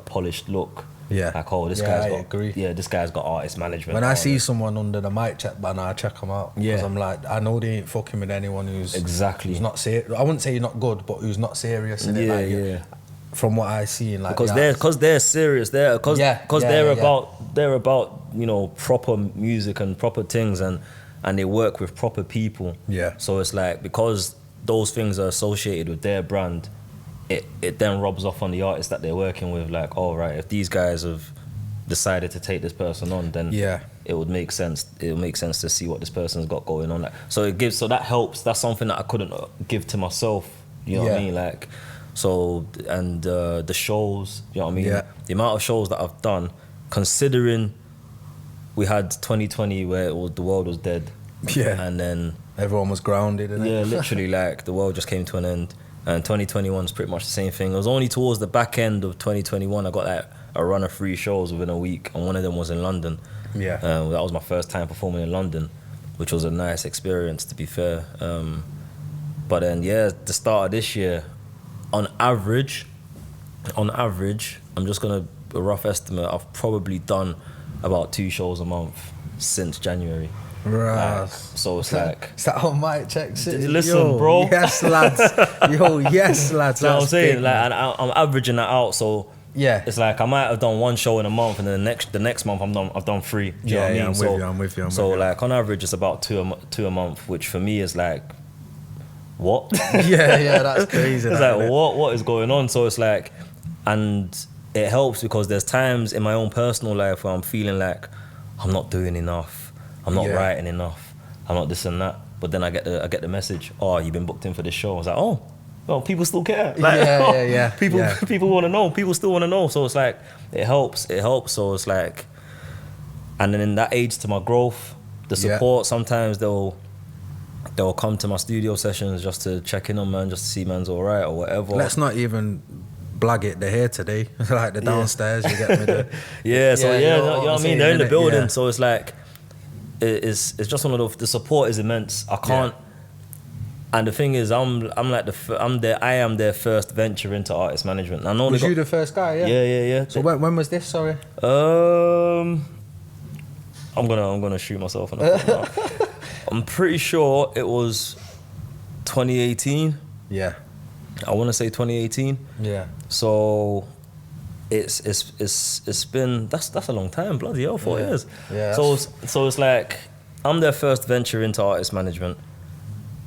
polished look. Yeah. Like, oh, this guy's got artist management. When I see someone under the mic check banner, I check them out. Yeah. Because I'm like, I know they ain't fucking with anyone who's not serious. I wouldn't say you're not good, but who's not serious in it. Like, from what I see in like because they're serious. They're about, you know, proper music and proper things, and they work with proper people. Yeah. So it's like, because those things are associated with their brand, it then rubs off on the artists that they're working with. Like, oh right, if these guys have decided to take this person on, then it would make sense. It would make sense to see what this person's got going on. Like, so that helps. That's something that I couldn't give to myself. You know what I mean? Like, so, and the shows. You know what I mean? Yeah. The amount of shows that I've done, considering we had 2020 where the world was dead. Yeah. And then everyone was grounded. Yeah, literally, like the world just came to an end. And 2021's pretty much the same thing. It was only towards the back end of 2021 I got like a run of 3 shows within a week, and one of them was in London. Yeah. That was my first time performing in London, which was a nice experience, to be fair. But then, the start of this year, on average, I'm just gonna a rough estimate, I've probably done about 2 shows a month since January. Right. So it's like, is that on mic check? Listen, bro. Yes, lads. Yes, lads. You know what I'm saying? Like, and I'm averaging that out. So yeah, it's like I might have done 1 show in a month, and then the next month I've done 3. Do you know what I mean? I'm with you. So like on average, it's about 2 a month, which for me is like, what? yeah, that's crazy. It's like, what is going on? So it's like, and it helps because there's times in my own personal life where I'm feeling like I'm not doing enough. I'm not writing enough. I'm not this and that. But then I get the message. Oh, you've been booked in for this show. I was like, oh, well, people still care. Like, People want to know. People still want to know. So it's like, it helps. So it's like, and then that aids to my growth. The support. Sometimes they'll come to my studio sessions just to check in on man, just to see man's all right or whatever. Let's not even blag it. They're here today. Like the downstairs. You get me there. You know what I mean. They're in the building. So it's like, it's just one of the support is immense. I can't, and the thing is, I am their first venture into artist management. I know was you the first guy? Yeah. So when was this? Sorry. I'm gonna shoot myself in the foot now. I'm pretty sure it was 2018. Yeah. I want to say 2018. Yeah. So it's been that's a long time, bloody hell, 4 years. Yeah. So it's like I'm their first venture into artist management,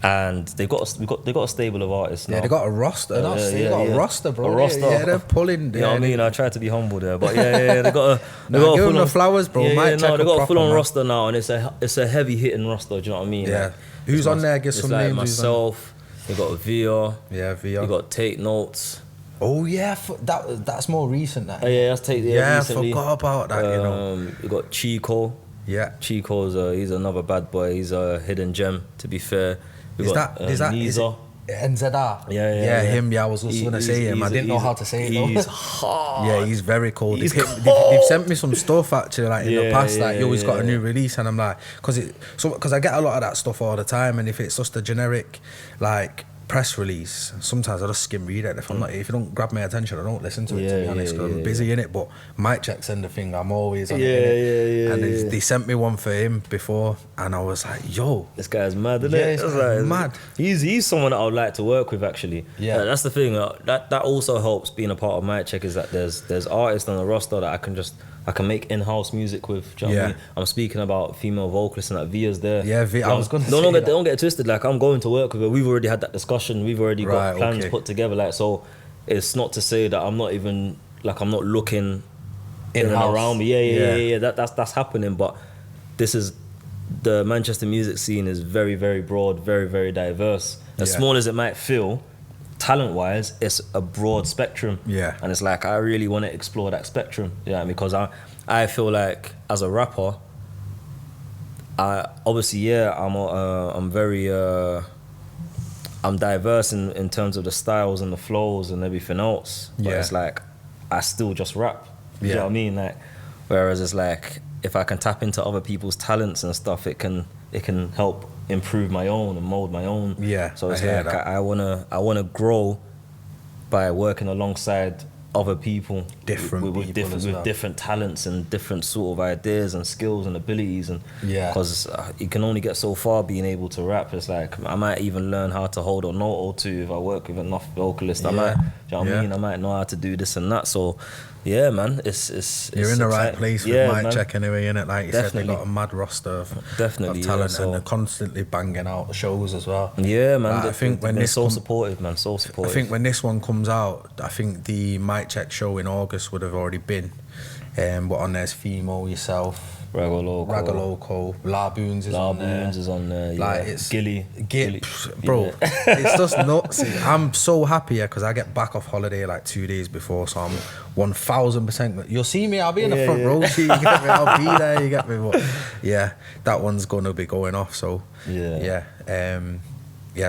and they got a stable of artists now. Yeah, they got a roster. They got a roster, bro. A roster. Yeah, they're pulling. You know what I mean? I tried to be humble there, but they got a. Give them the flowers, bro. They got a full-on roster now, and it's a heavy hitting roster. Do you know what I mean? Yeah. Like, who's on there? Give some names. Like myself. They got a Via. Yeah, Via. They got Take Notes. Oh yeah, that's more recent. That. That's Take. Recently. I forgot about that. You know. We got Chico. Yeah. Chico's he's another bad boy. He's a hidden gem. To be fair. Is that Niza? NZR. Yeah, him. Yeah, I was also gonna say him. I didn't know how to say it though. He's hard. Yeah, he's very cold. They've sent me some stuff actually, like in the past. Like, yo, he's got a new release, and I'm like, because I get a lot of that stuff all the time, and if it's just a generic, like, press release, sometimes I just skim read it. If it don't grab my attention, I don't listen to it, to be honest, because I'm busy in it. But mic check send the thing, I'm always on it. And they sent me one for him before, and I was like, yo, this guy's mad, isn't it? It's like, mad. He's someone that I would like to work with, actually. Yeah, that's the thing. That also helps being a part of mic check, is that there's artists on the roster that I can make in-house music with. Do you know what I mean? I'm speaking about female vocalists and that Via's there. Yeah, I was going to say don't get it twisted. Like, I'm going to work with her. We've already had that discussion. We've already got plans put together. Like, so it's not to say that I'm not looking in and around me. Yeah. That's happening. But this is, the Manchester music scene is very, very broad, very, very diverse. As small as it might feel, talent-wise, it's a broad spectrum. Yeah. And it's like, I really want to explore that spectrum. Yeah, because I feel like as a rapper, I'm diverse in terms of the styles and the flows and everything else. But it's like, I still just rap. You know what I mean? Like, whereas it's like, if I can tap into other people's talents and stuff, it can help improve my own and mold my own. Yeah. So it's like, I wanna grow by working alongside other people with different talents and different sort of ideas and skills and abilities, and because you can only get so far being able to rap. It's like, I might even learn how to hold a note or two if I work with enough vocalists. I might, do you know what I mean? I might know how to do this and that. So yeah, man, it's you're in the right place with mic check anyway, innit? Like you said, they got a mad roster of talent, and they're constantly banging out shows as well. Yeah, man. Like, I think when they're so supportive, man, so supportive. I think when this one comes out, I think the mic check show in August would have already been. But on there's Fimo, yourself, Ragaloco, Laboons is on there. Like it's Gilly, bro. It's just nuts. I'm so happy because I get back off holiday like 2 days before, so I'm 1000%. You'll see me. I'll be in the front row. You get me? I'll be there. You get me? But yeah, that one's gonna be going off. So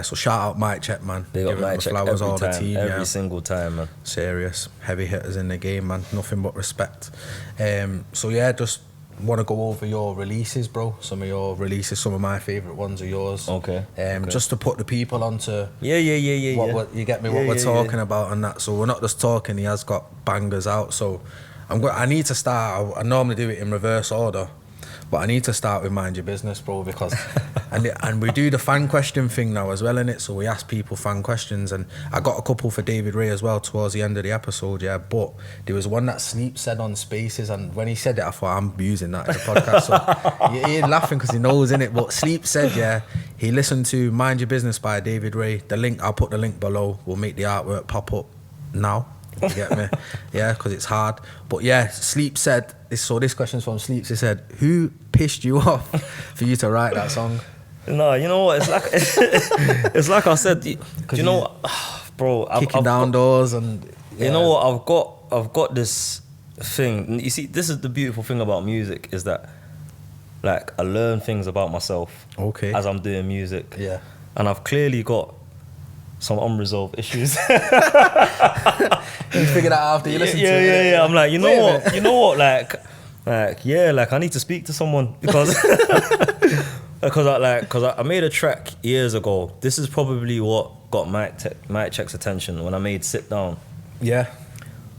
so shout out mic check, man. They got mic check flowers, every all time, the team, every single time, man. Serious heavy hitters in the game, man. Nothing but respect. Just want to go over your releases, bro. Some of your releases, some of my favourite ones are yours. Okay. Just to put the people onto what you get me, what we're talking about and that. So we're not just talking, he has got bangers out. So I need to start, I normally do it in reverse order, but I need to start with Mind Your Business, bro, because and we do the fan question thing now as well, innit? So we ask people fan questions, and I got a couple for David Rey as well towards the end of the episode, but there was one that Sleep said on Spaces, and when he said it, I thought, I'm using that in the podcast. So he ain't laughing because he knows, innit? But Sleep said, he listened to Mind Your Business by David Rey. The link, I'll put the link below. We'll make the artwork pop up now. You get me? Because it's hard. But Sleep said, so this question's from Sleep. He said, who pissed you off for you to write that song? No, you know what? It's like it's like I said. You know what, bro? Kicking down doors and you know what? I've got this thing. You see, this is the beautiful thing about music, is that like I learn things about myself as I'm doing music. Yeah, and I've clearly got some unresolved issues. You figure that out after you listen to it. Yeah. I'm like, you know what? Like I need to speak to someone because I made a track years ago. This is probably what got Mic Check's attention when I made Sit Down. Yeah.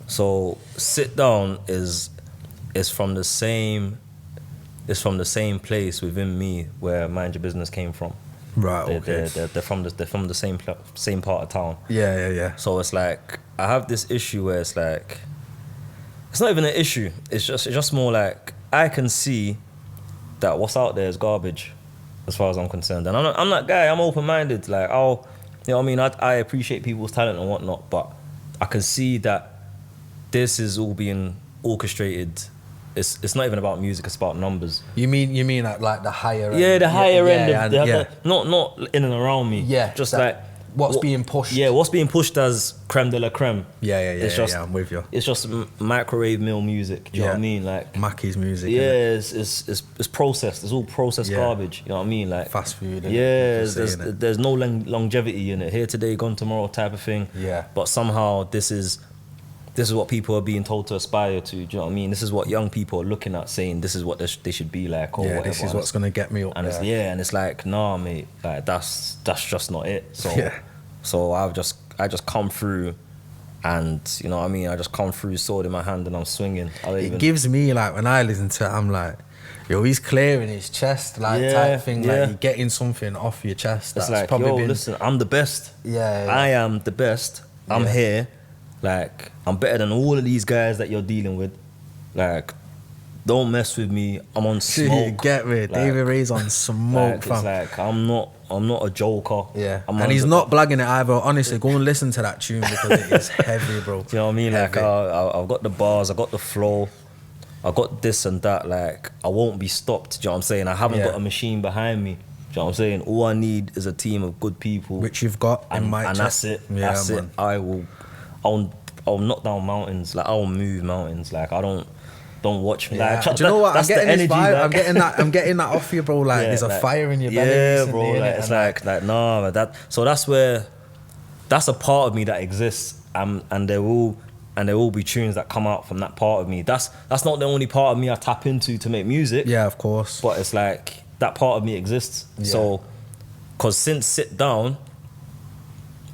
So Sit Down is from the same place within me where Mind Your Business came from. Right. They're from the same part of town. Yeah. So it's like I have this issue where it's like it's not even an issue. It's just more like I can see that what's out there is garbage, as far as I'm concerned. And I'm that guy. I'm open-minded. Like you know what I mean. I appreciate people's talent and whatnot, but I can see that this is all being orchestrated. It's not even about music, it's about numbers. You mean like the higher end? Yeah, the higher end. Not in and around me. Yeah. Just like what's being pushed. Yeah, what's being pushed as creme de la creme. Yeah, I'm with you. It's just microwave mill music. Do you know what I mean? Like Mackie's music. Yeah, it's processed. It's all processed garbage. You know what I mean? Like fast food. Yeah, there's no longevity in it. Here today, gone tomorrow type of thing. Yeah. But somehow this is what people are being told to aspire to. Do you know what I mean? This is what young people are looking at, saying this is what they should be like, or whatever. This is what's gonna get me up and there. It's like, nah, mate, like that's just not it. So So I just come through, and you know what I mean. I just come through, sword in my hand, and I'm swinging. It gives me like when I listen to it, I'm like, yo, he's clearing his chest, like type thing. Like you're getting something off your chest. It's that's like, probably yo, listen, I'm the best. I am the best. I'm here. Like, I'm better than all of these guys that you're dealing with. Like, don't mess with me. I'm on smoke. You get me? Like, David Rey's on smoke, fam. It's like I'm not a joker. Yeah. And he's not blagging it either. Honestly, go and listen to that tune because it is heavy, bro. Do you know what I mean? Heavy. Like, I've got the bars, I got the flow, I got this and that. Like, I won't be stopped. Do you know what I'm saying? I haven't got a machine behind me. Do you know what I'm saying? All I need is a team of good people. Which you've got in my and that's it. Yeah, that's man. it. I'll knock down mountains. Like, I'll move mountains. Like, I don't watch me. Yeah. Like, do you know what? I'm getting this vibe. Like, I'm getting that off you, bro. Like, there's a fire in your belly. Yeah, bro. Like, it's like nah. So that's a part of me that exists. And there will be tunes that come out from that part of me. That's not the only part of me I tap into to make music. Yeah, of course. But it's like that part of me exists. Yeah. So, cause since Sit Down,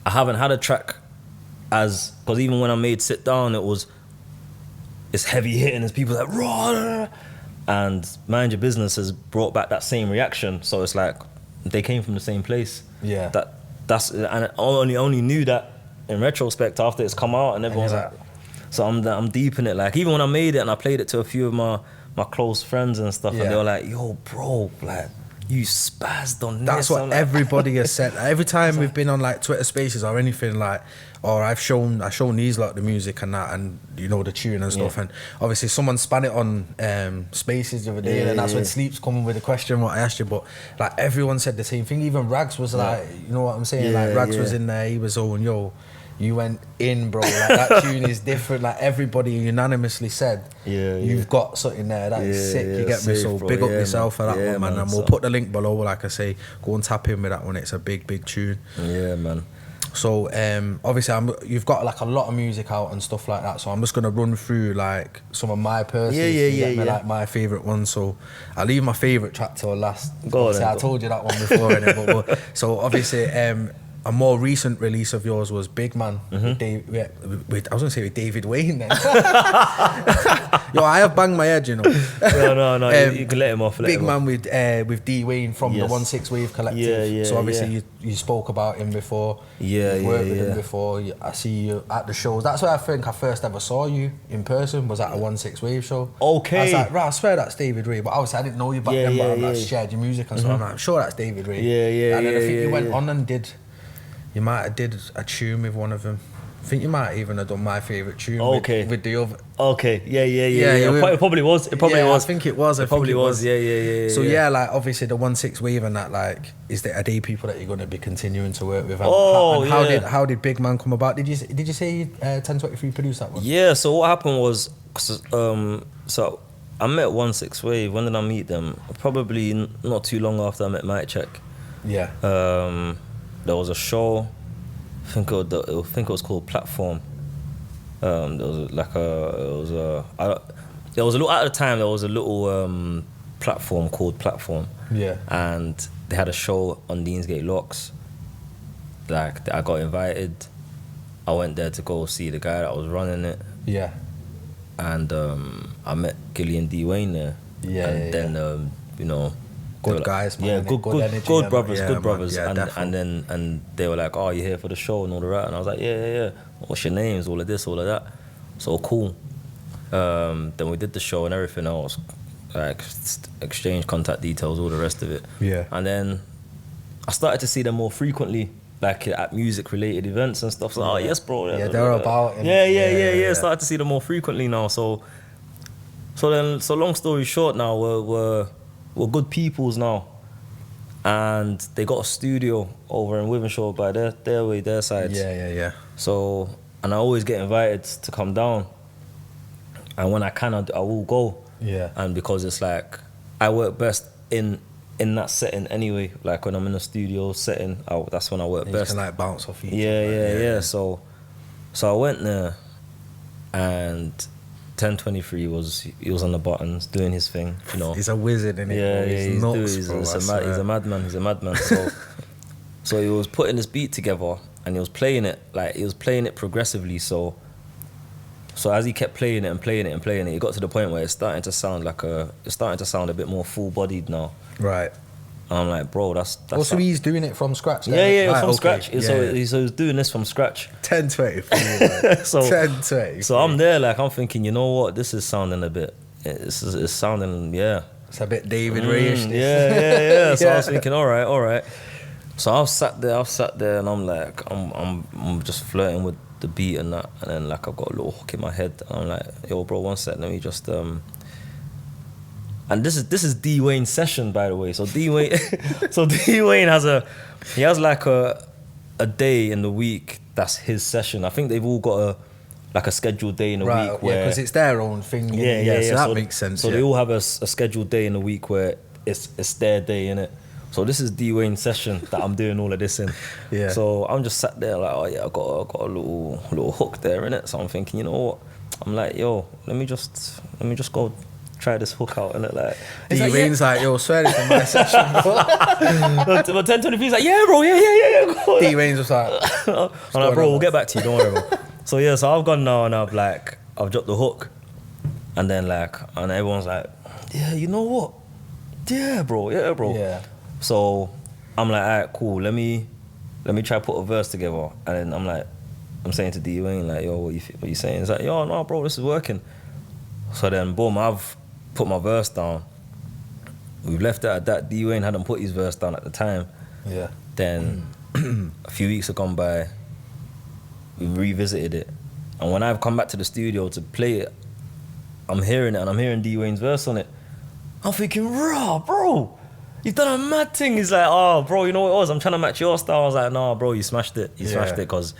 I haven't had a track because even when I made Sit Down, it's heavy hitting. There's people like raw, and Mind Your Business has brought back that same reaction. So it's like they came from the same place. Yeah. That's and I only knew that in retrospect after it's come out, and everyone's like, so I'm deep in it. Like, even when I made it and I played it to a few of my close friends and stuff, and they were like, yo, bro, like, you spazzed on this. That's what everybody has said. Every time we've been on like Twitter Spaces or anything, like, or I've shown these like the music and that, and you know the tune and stuff, and obviously someone span it on Spaces the other day, and that's when Sleep's coming with a question what I asked you, but like everyone said the same thing. Even Rags was like, you know what I'm saying? Like Rags was in there, he was on, yo, you went in, bro. Like, that tune is different. Like, everybody unanimously said, you've got something there. That is sick. You get me? So big up yourself for that one, man. And we'll put the link below. Like I say, go and tap in with that one. It's a big tune. Yeah, man. So obviously, you've got like a lot of music out and stuff like that. So I'm just gonna run through like some of my personal, like my favorite ones. So I'll leave my favorite track till last. I told you that one before, innit? But so obviously. A more recent release of yours was Big Man with I was going to say with David Wayne then. Yo, I have banged my head, you know. No, you can let him off. Big Man with D Wayne from the 1-6 Wave Collective. So obviously you spoke about him before. You've worked with him before. I see you at the shows. That's where I think I first ever saw you in person, was at a 1-6 Wave show. Okay. I was like, right, I swear that's David Rey. But obviously I didn't know you back then, but I shared your music and so I'm like, I'm sure that's David Rey. And then I think you went on and you might have did a tune with one of them. I think you might even have done my favourite tune with the other. Okay, yeah. It probably was. It probably was. I think it was. It probably was. Yeah. So like obviously the 1-6 Wave and that, like, are they people that you're going to be continuing to work with? How did Big Man come about? Did you say 1023 produced that one? Yeah. So what happened was, so I met 1-6 Wave. When did I meet them? Probably not too long after I met Mike Check. Yeah. There was a show, I think it was called Platform. There was a little, at the time there was a little platform called Platform. Yeah. And they had a show on Deansgate Locks. Like, I got invited. I went there to go see the guy that was running it. Yeah. And I met Gillian D. Wayne there. Then you know, good guys, man. Yeah, good brothers. And they were like, oh, you here for the show and all of that? And I was like, yeah. What's your names? All of this, all of that. So cool. Then we did the show and everything else, like exchange contact details, all the rest of it. Yeah. And then I started to see them more frequently, like at music related events and stuff. So, oh yes, bro. Yeah, they're about it. Yeah. Started to see them more frequently now. So long story short, now we're good peoples now, and they got a studio over in Wivenshaw by their sides. Yeah. So, and I always get invited to come down, and when I can, I will go. Yeah. And because it's like I work best in that setting anyway. Like when I'm in a studio setting, that's when I work best. You can like bounce off each other. Yeah. So I went there, and 1023 he was on the buttons doing his thing, you know. He's a wizard, isn't he? He's a madman. So he was putting this beat together, and he was playing it progressively. So as he kept playing it, it got to the point where it's starting to sound a bit more full-bodied now. Right. And I'm like, bro, that's also, he's doing it from scratch. From scratch. Yeah, so he's doing this from scratch. 10-20. So 10-20. So I'm there, like, I'm thinking, you know what? This is sounding a bit. It's sounding, yeah. It's a bit David Rey-ish. Yeah. So I was thinking, all right. So I've sat there, and I'm like, I'm just flirting with the beat and that, and then like I've got a little hook in my head, and I'm like, yo, bro, one sec, let me just And this is D Wayne's session, by the way. So D Wayne has like a day in the week that's his session. I think they've all got a scheduled day in the week where, because it's their own thing. So that makes sense. So they all have a scheduled day in the week where it's their day, innit? So this is D Wayne's session that I'm doing all of this in. Yeah. So I'm just sat there like, oh yeah, I got a little hook there, innit? So I'm thinking, you know what? I'm like, yo, let me just go try this hook out, innit? Like, D Wayne's like, yo, swear this is my session, bro. But 10-20's like, yeah, bro, yeah. D Wayne's just like, I'm like, bro, we'll get back to you, don't worry, bro. So yeah, so I've gone now and I've dropped the hook, and then and everyone's like, yeah, you know what? Yeah, bro. Yeah. So I'm like, all right, cool. Let me try put a verse together, and then I'm saying to D Wayne like, yo, what you saying? He's like, yo, no, bro, this is working. So then, boom, I've put my verse down. We've left it at that. D Wayne hadn't put his verse down at the time. Yeah. Then a few weeks have gone by. We revisited it, and when I've come back to the studio to play it, I'm hearing it, and I'm hearing D Wayne's verse on it. I'm thinking, raw, bro, you've done a mad thing. He's like, oh, bro, you know what it was? I'm trying to match your style. I was like, no, bro, you smashed it. You smashed it, because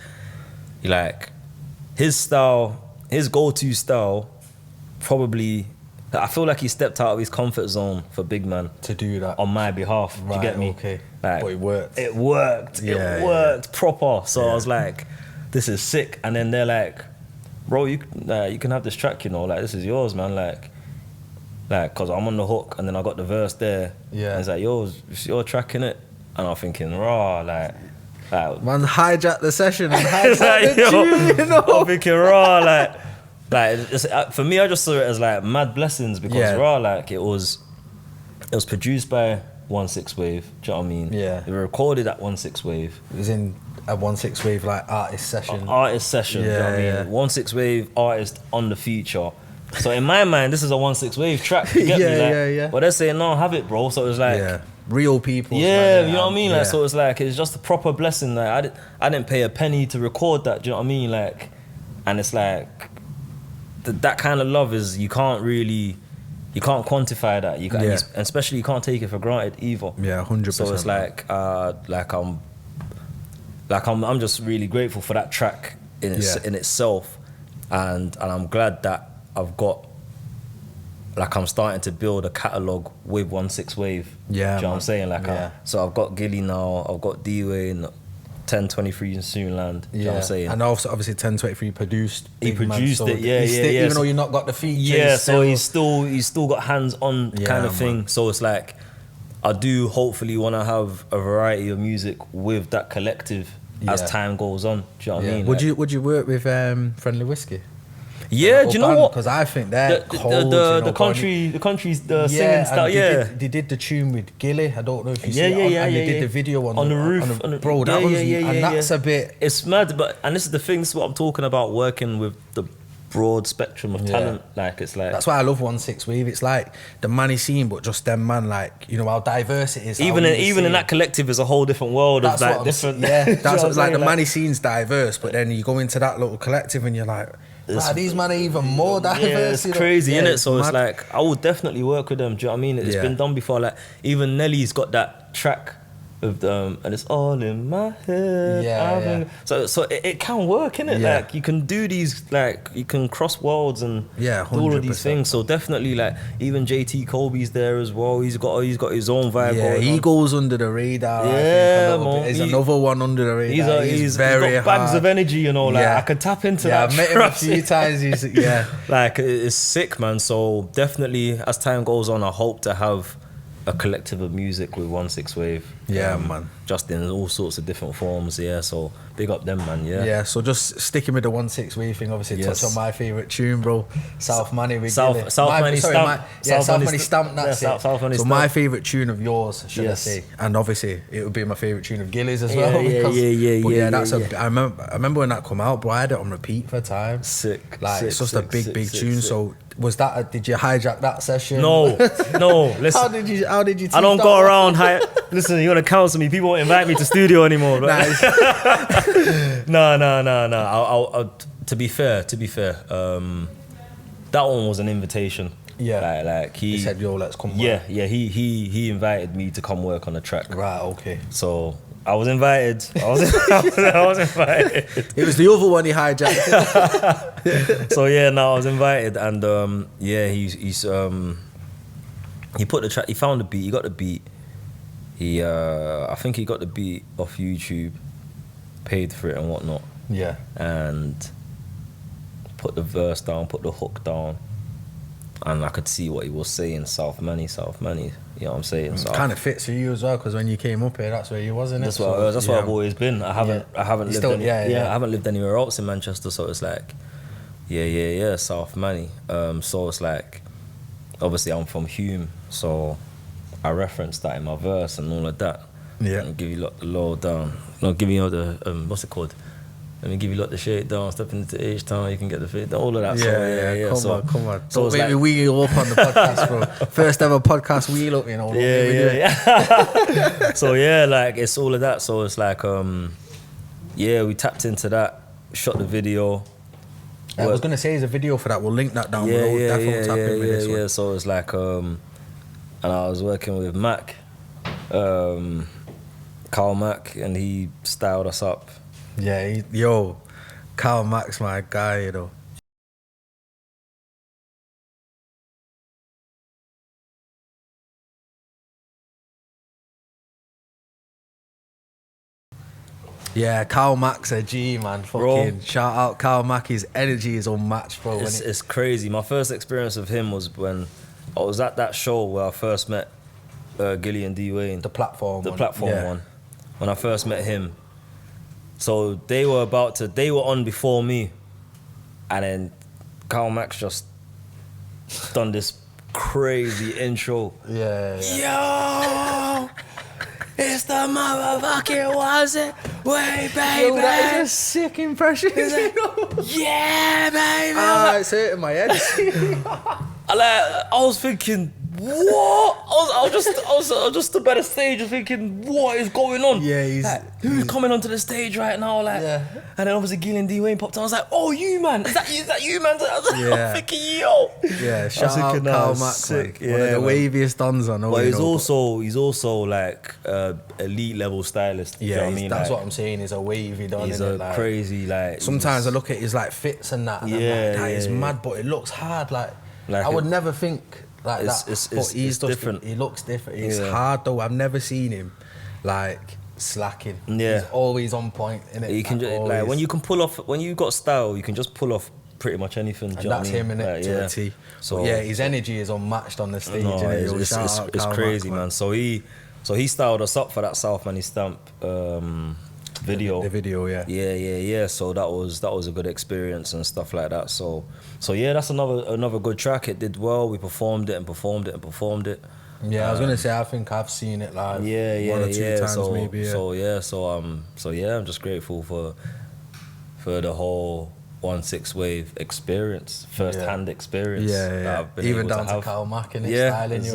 his style, his go-to style, probably, I feel like he stepped out of his comfort zone for big man to do that on my behalf. Right, do you get me? Okay. Like, but it worked. It worked proper. So I was like, this is sick. And then they're like, bro, you can have this track, you know, like, this is yours, man. Like, cause I'm on the hook, and then I got the verse there. Yeah. And it's like, yo, it's your track, innit? And I'm thinking, raw, like man, hijack the session and hijack the tune, you know? I'm thinking, raw, for me, I just saw it as like mad blessings, because raw, like, it was produced by 1/6 Wave. Do you know what I mean? Yeah. It was recorded at 1/6 Wave. It was in a 1/6 Wave like artist session. Do you know what I mean? 1/6 Wave artist on the feature. So in my mind, this is a 1/6 Wave track. You get me? Yeah. But they're saying, no, have it, bro. So it was like, real people. Yeah, you know what I mean? Like, so it's like, it's just a proper blessing. Like, I didn't pay a penny to record that. Do you know what I mean? Like, and it's like, that kind of love is, you can't quantify that. You can, and especially you can't take it for granted either. Yeah, 100%. So it's I'm just really grateful for that track in itself, and I'm glad that I've got, like, I'm starting to build a catalogue with 1/6 Wave. Yeah, do you know what I'm saying? So I've got Gilly now, I've got D-Wayne, 10-23 in Soonland. Do you know what I'm saying? And also, obviously, 10-23 produced. He produced it, Even though you've not got the features. Yeah, so he's still got hands on kind of thing. So it's like, I do hopefully want to have a variety of music with that collective as time goes on. Do you know what I mean? Would you work with Friendly Whiskey? Yeah, do you know what? Because I think they're cold. The country's singing style. They did the tune with Gilly. I don't know if you see it. And they did the video on the roof. Bro, that was, and that's a bit. It's mad, and this is the thing. This is what I'm talking about. Working with the broad spectrum of talent. Like, it's like, that's why I love 1/6 Wave. It's like the money scene, but just them man, like, you know, how diverse it is. Even in that collective is a whole different world of like different. Yeah, that's what's like, the money scene's diverse, but then you go into that little collective and you're like, wow, these man are even more diverse. Yeah, it's crazy, innit? So it's like, I would definitely work with them. Do you know what I mean? It's been done before. Like, even Nelly's got that track with them, and it's all in my head. So it can work, innit? Like, you can do these, like, you can cross worlds and do all of these things. So definitely, like, even JT Colby's there as well. He's got his own vibe. Yeah, he goes under the radar. Yeah, man. There's another one under the radar. He's very got bags of energy, you know. Like, I can tap into that. I've met him a few times. Like, it's sick, man. So definitely, as time goes on, I hope to have a collective of music with 1/6 Wave. Yeah, man. just in all sorts of different forms. Yeah, so big up them, man. Yeah. Yeah, so just sticking with the 1/6 wave thing, obviously touch on my favourite tune, bro. South Money with South Money Stamp. South Money Stamp, that's it. South Money so Stamp. my favourite tune of yours, should I say. And obviously it would be my favourite tune of Gilly's as well. I remember when that come out, bro, I had it on repeat for time. Sick. Like it's just a big tune. So was that did you hijack that session? No. Listen. How did you I don't go around listen, you wanna counsel me, people won't invite me to studio anymore. But No. I'll to be fair, that one was an invitation. Yeah. Like he said, yo, let's come work. Yeah, he invited me to come work on the track. Right, okay. So I was invited. I was invited. It was the other one he hijacked. So yeah, no, I was invited, and he put the track. He found the beat. He got the beat. I think he got the beat off YouTube, paid for it and whatnot. Yeah. And put the verse down, put the hook down, and I could see what he was saying. South Money. You know what I'm saying? So kind of fits for you as well, because when you came up here, that's where you was, innit? That's where I've always been. I haven't lived I haven't lived anywhere else in Manchester, so it's like South Money. So it's like, obviously I'm from Hume, so I referenced that in my verse and all of that. Yeah. And give you the low down. No, give you the what's it called? Let me give you the shake down, step into H-Town, you can get the fit, all of that. Yeah. Come on. So don't make me wheel up on the podcast, bro. First ever podcast wheel up, you know. Yeah. So yeah, like it's all of that. So it's like, we tapped into that, shot the video. I was gonna say there's a video for that. We'll link that down below. Definitely tap in with this one. So it's like, and I was working with Mac, Carl Mac, and he styled us up. Yeah, Carl Mac's my guy, you know. Yeah, Carl Mac's a G, man. Fucking shout out Carl Mac. His energy is unmatched, bro. It's crazy. My first experience of him was when I was at that show where I first met Gilly and D Wayne. The platform one. When I first met him. So they were on before me, and then Carl Max just done this crazy intro. Yeah. Yo, it's the motherfucking was it? Wait, baby. Yo, that is a sick impression. Yeah, baby. It's hurting my head. I was thinking, what? I was just stood by the stage thinking, what is going on? Yeah, who's coming onto the stage right now? Like, and then obviously Gil and D Wayne popped on. I was like, oh, you man, is that you man? I'm thinking, yo. Yeah, shout out Carl Mac, man. One of the waviest dons I know. But he's also like elite level stylist. Yeah, you know what I mean? That's what I'm saying. He's a wavy don. He's a crazy like. Sometimes I look at his like fits and that. And I'm like, it's mad, but it looks hard. Like I would never think. Like it's different. He looks different. It's hard though. I've never seen him like slacking. Yeah, he's always on point. Innit? You can just, like when you got style, you can just pull off pretty much anything. And that's him, innit? To the T. So his energy is unmatched on the stage. It's crazy, man. So he styled us up for that South Money Stamp video. The video, yeah. Yeah. So that was a good experience and stuff like that. So yeah, that's another good track. It did well. We performed it. Yeah, I was gonna say I think I've seen it live. One or two times maybe. Yeah. So I'm just grateful for the whole 1/6 wave experience, first-hand experience. Yeah. Even down to Carl Mack and his styling.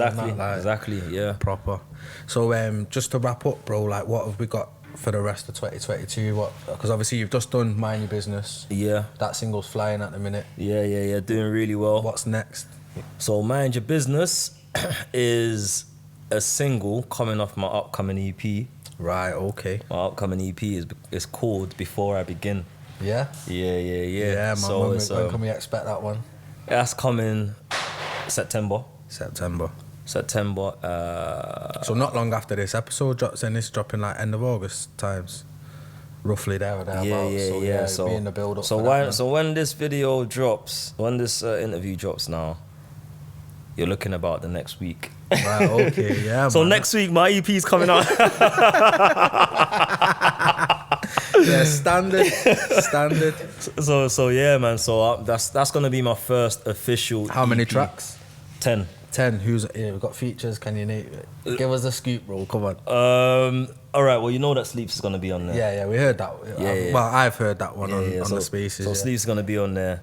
Exactly. Yeah. Proper. So just to wrap up, bro, like what have we got for the rest of 2022? Because obviously you've just done Mind Your Business. Yeah. That single's flying at the minute. Yeah. Doing really well. What's next? So Mind Your Business is a single coming off my upcoming EP. Right, okay. My upcoming EP is called Before I Begin. Yeah? Yeah. Yeah, man. So when can we expect that one? That's coming September. So not long after this episode drops, and it's dropping like end of August times, roughly there or thereabouts. So be in the build up. So when this video drops, when this interview drops now, you're looking about the next week. Right, okay, yeah. So man. next week, my EP's coming out. Yeah, standard. So yeah, man. So that's gonna be my first official. How many EP. tracks? 10. 10. We've got features. Can you name it? Give us a scoop, bro. Come on. All right. Well, you know that Sleeps is gonna be on there. Yeah, we heard that. Yeah. Well, I've heard that one on So, the spaces. So yeah. Sleeps is gonna be on there.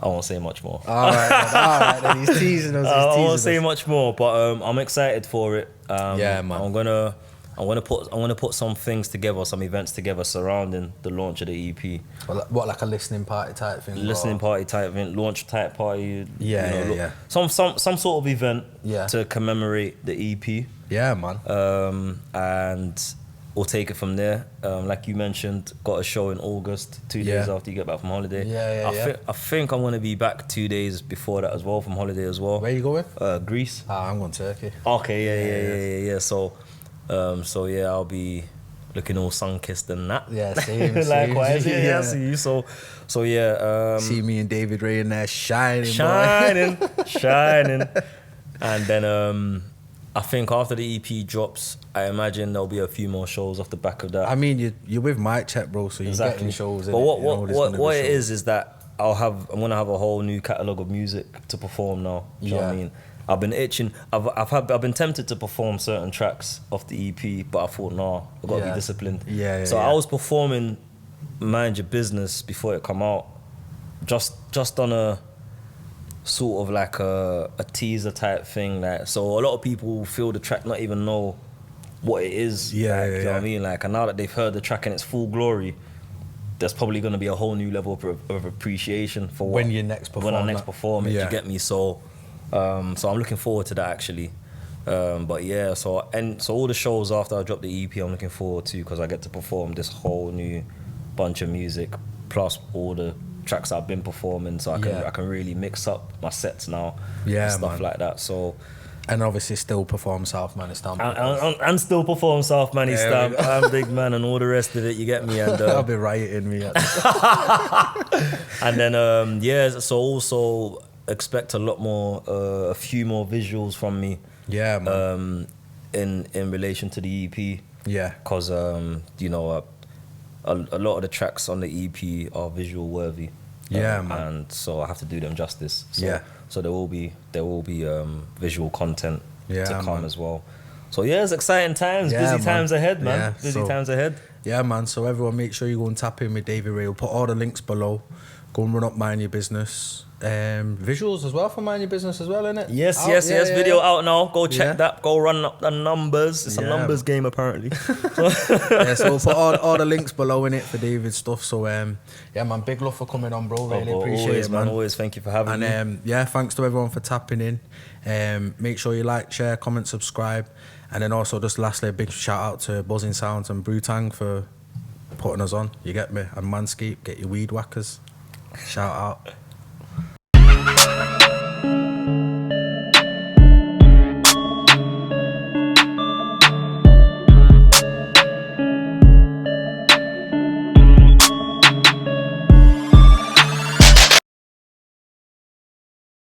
I won't say much more. All right, then. He's teasing us. I won't say much more, but I'm excited for it. Yeah, man. I'm gonna put some things together, some events together surrounding the launch of the EP. What, like a listening party type thing? Listening party type event, launch type party. Yeah. Some sort of event Yeah. to commemorate the EP. Yeah, man. And we'll take it from there. Like you mentioned, got a show in August, 2 days after you get back from holiday. I think I'm gonna be back 2 days before that as well, from holiday as well. Where you going? Greece. I'm going Turkey. Okay, yeah. So yeah, I'll be looking all sun-kissed and that. Yeah, same. Likewise, same. yeah. See you. So yeah. See me and David Rey in there shining. Shining. And then I think after the EP drops, I imagine there'll be a few more shows off the back of that. I mean, you're with Mic Check, bro, so you're getting shows. But what it is that I'm gonna have a whole new catalogue of music to perform now. Do you know what I mean? I've been itching. I've been tempted to perform certain tracks off the EP, but I thought, nah, I've got to be disciplined. So I was performing Mind Your Business before it come out, just on a sort of like a teaser type thing. Like, so a lot of people feel the track, not even know what it is. You know what I mean? Like, and now that they've heard the track in its full glory, there's probably going to be a whole new level of appreciation for when you next perform. When I next perform it, you get me? So I'm looking forward to that actually. But yeah, so all the shows after I drop the EP, I'm looking forward to, because I get to perform this whole new bunch of music plus all the tracks I've been performing, so I can really mix up my sets now, and stuff like that. So, and obviously still perform South Manny Stamp, and still perform South Manny Stamp, and Big Man, and all the rest of it. You get me? And I'll be rioting me. And then so also expect a lot more, a few more visuals from me. Yeah, man. In relation to the EP. Yeah, because a lot of the tracks on the EP are visual worthy. Yeah, man. And so I have to do them justice. So, so there will be visual content to come as well. So yeah, it's exciting times, busy times ahead, man. Busy times ahead. Yeah, man. So everyone, make sure you go and tap in with David Rey. We'll put all the links below. Go and run up Mind Your Business. Visuals as well for Mind Your Business as well, innit? Yes. Video out now. Go check that. Go run up the numbers. It's a numbers game apparently. So we'll put all the links below in it for David's stuff. So yeah, man, big love for coming on, bro. Really appreciate it, man. Always, thank you for having me. And thanks to everyone for tapping in. Make sure you like, share, comment, subscribe, and then also just lastly a big shout out to Buzzin Sounds and Brewtang for putting us on. You get me? And Manscaped, get your weed whackers. Shout out.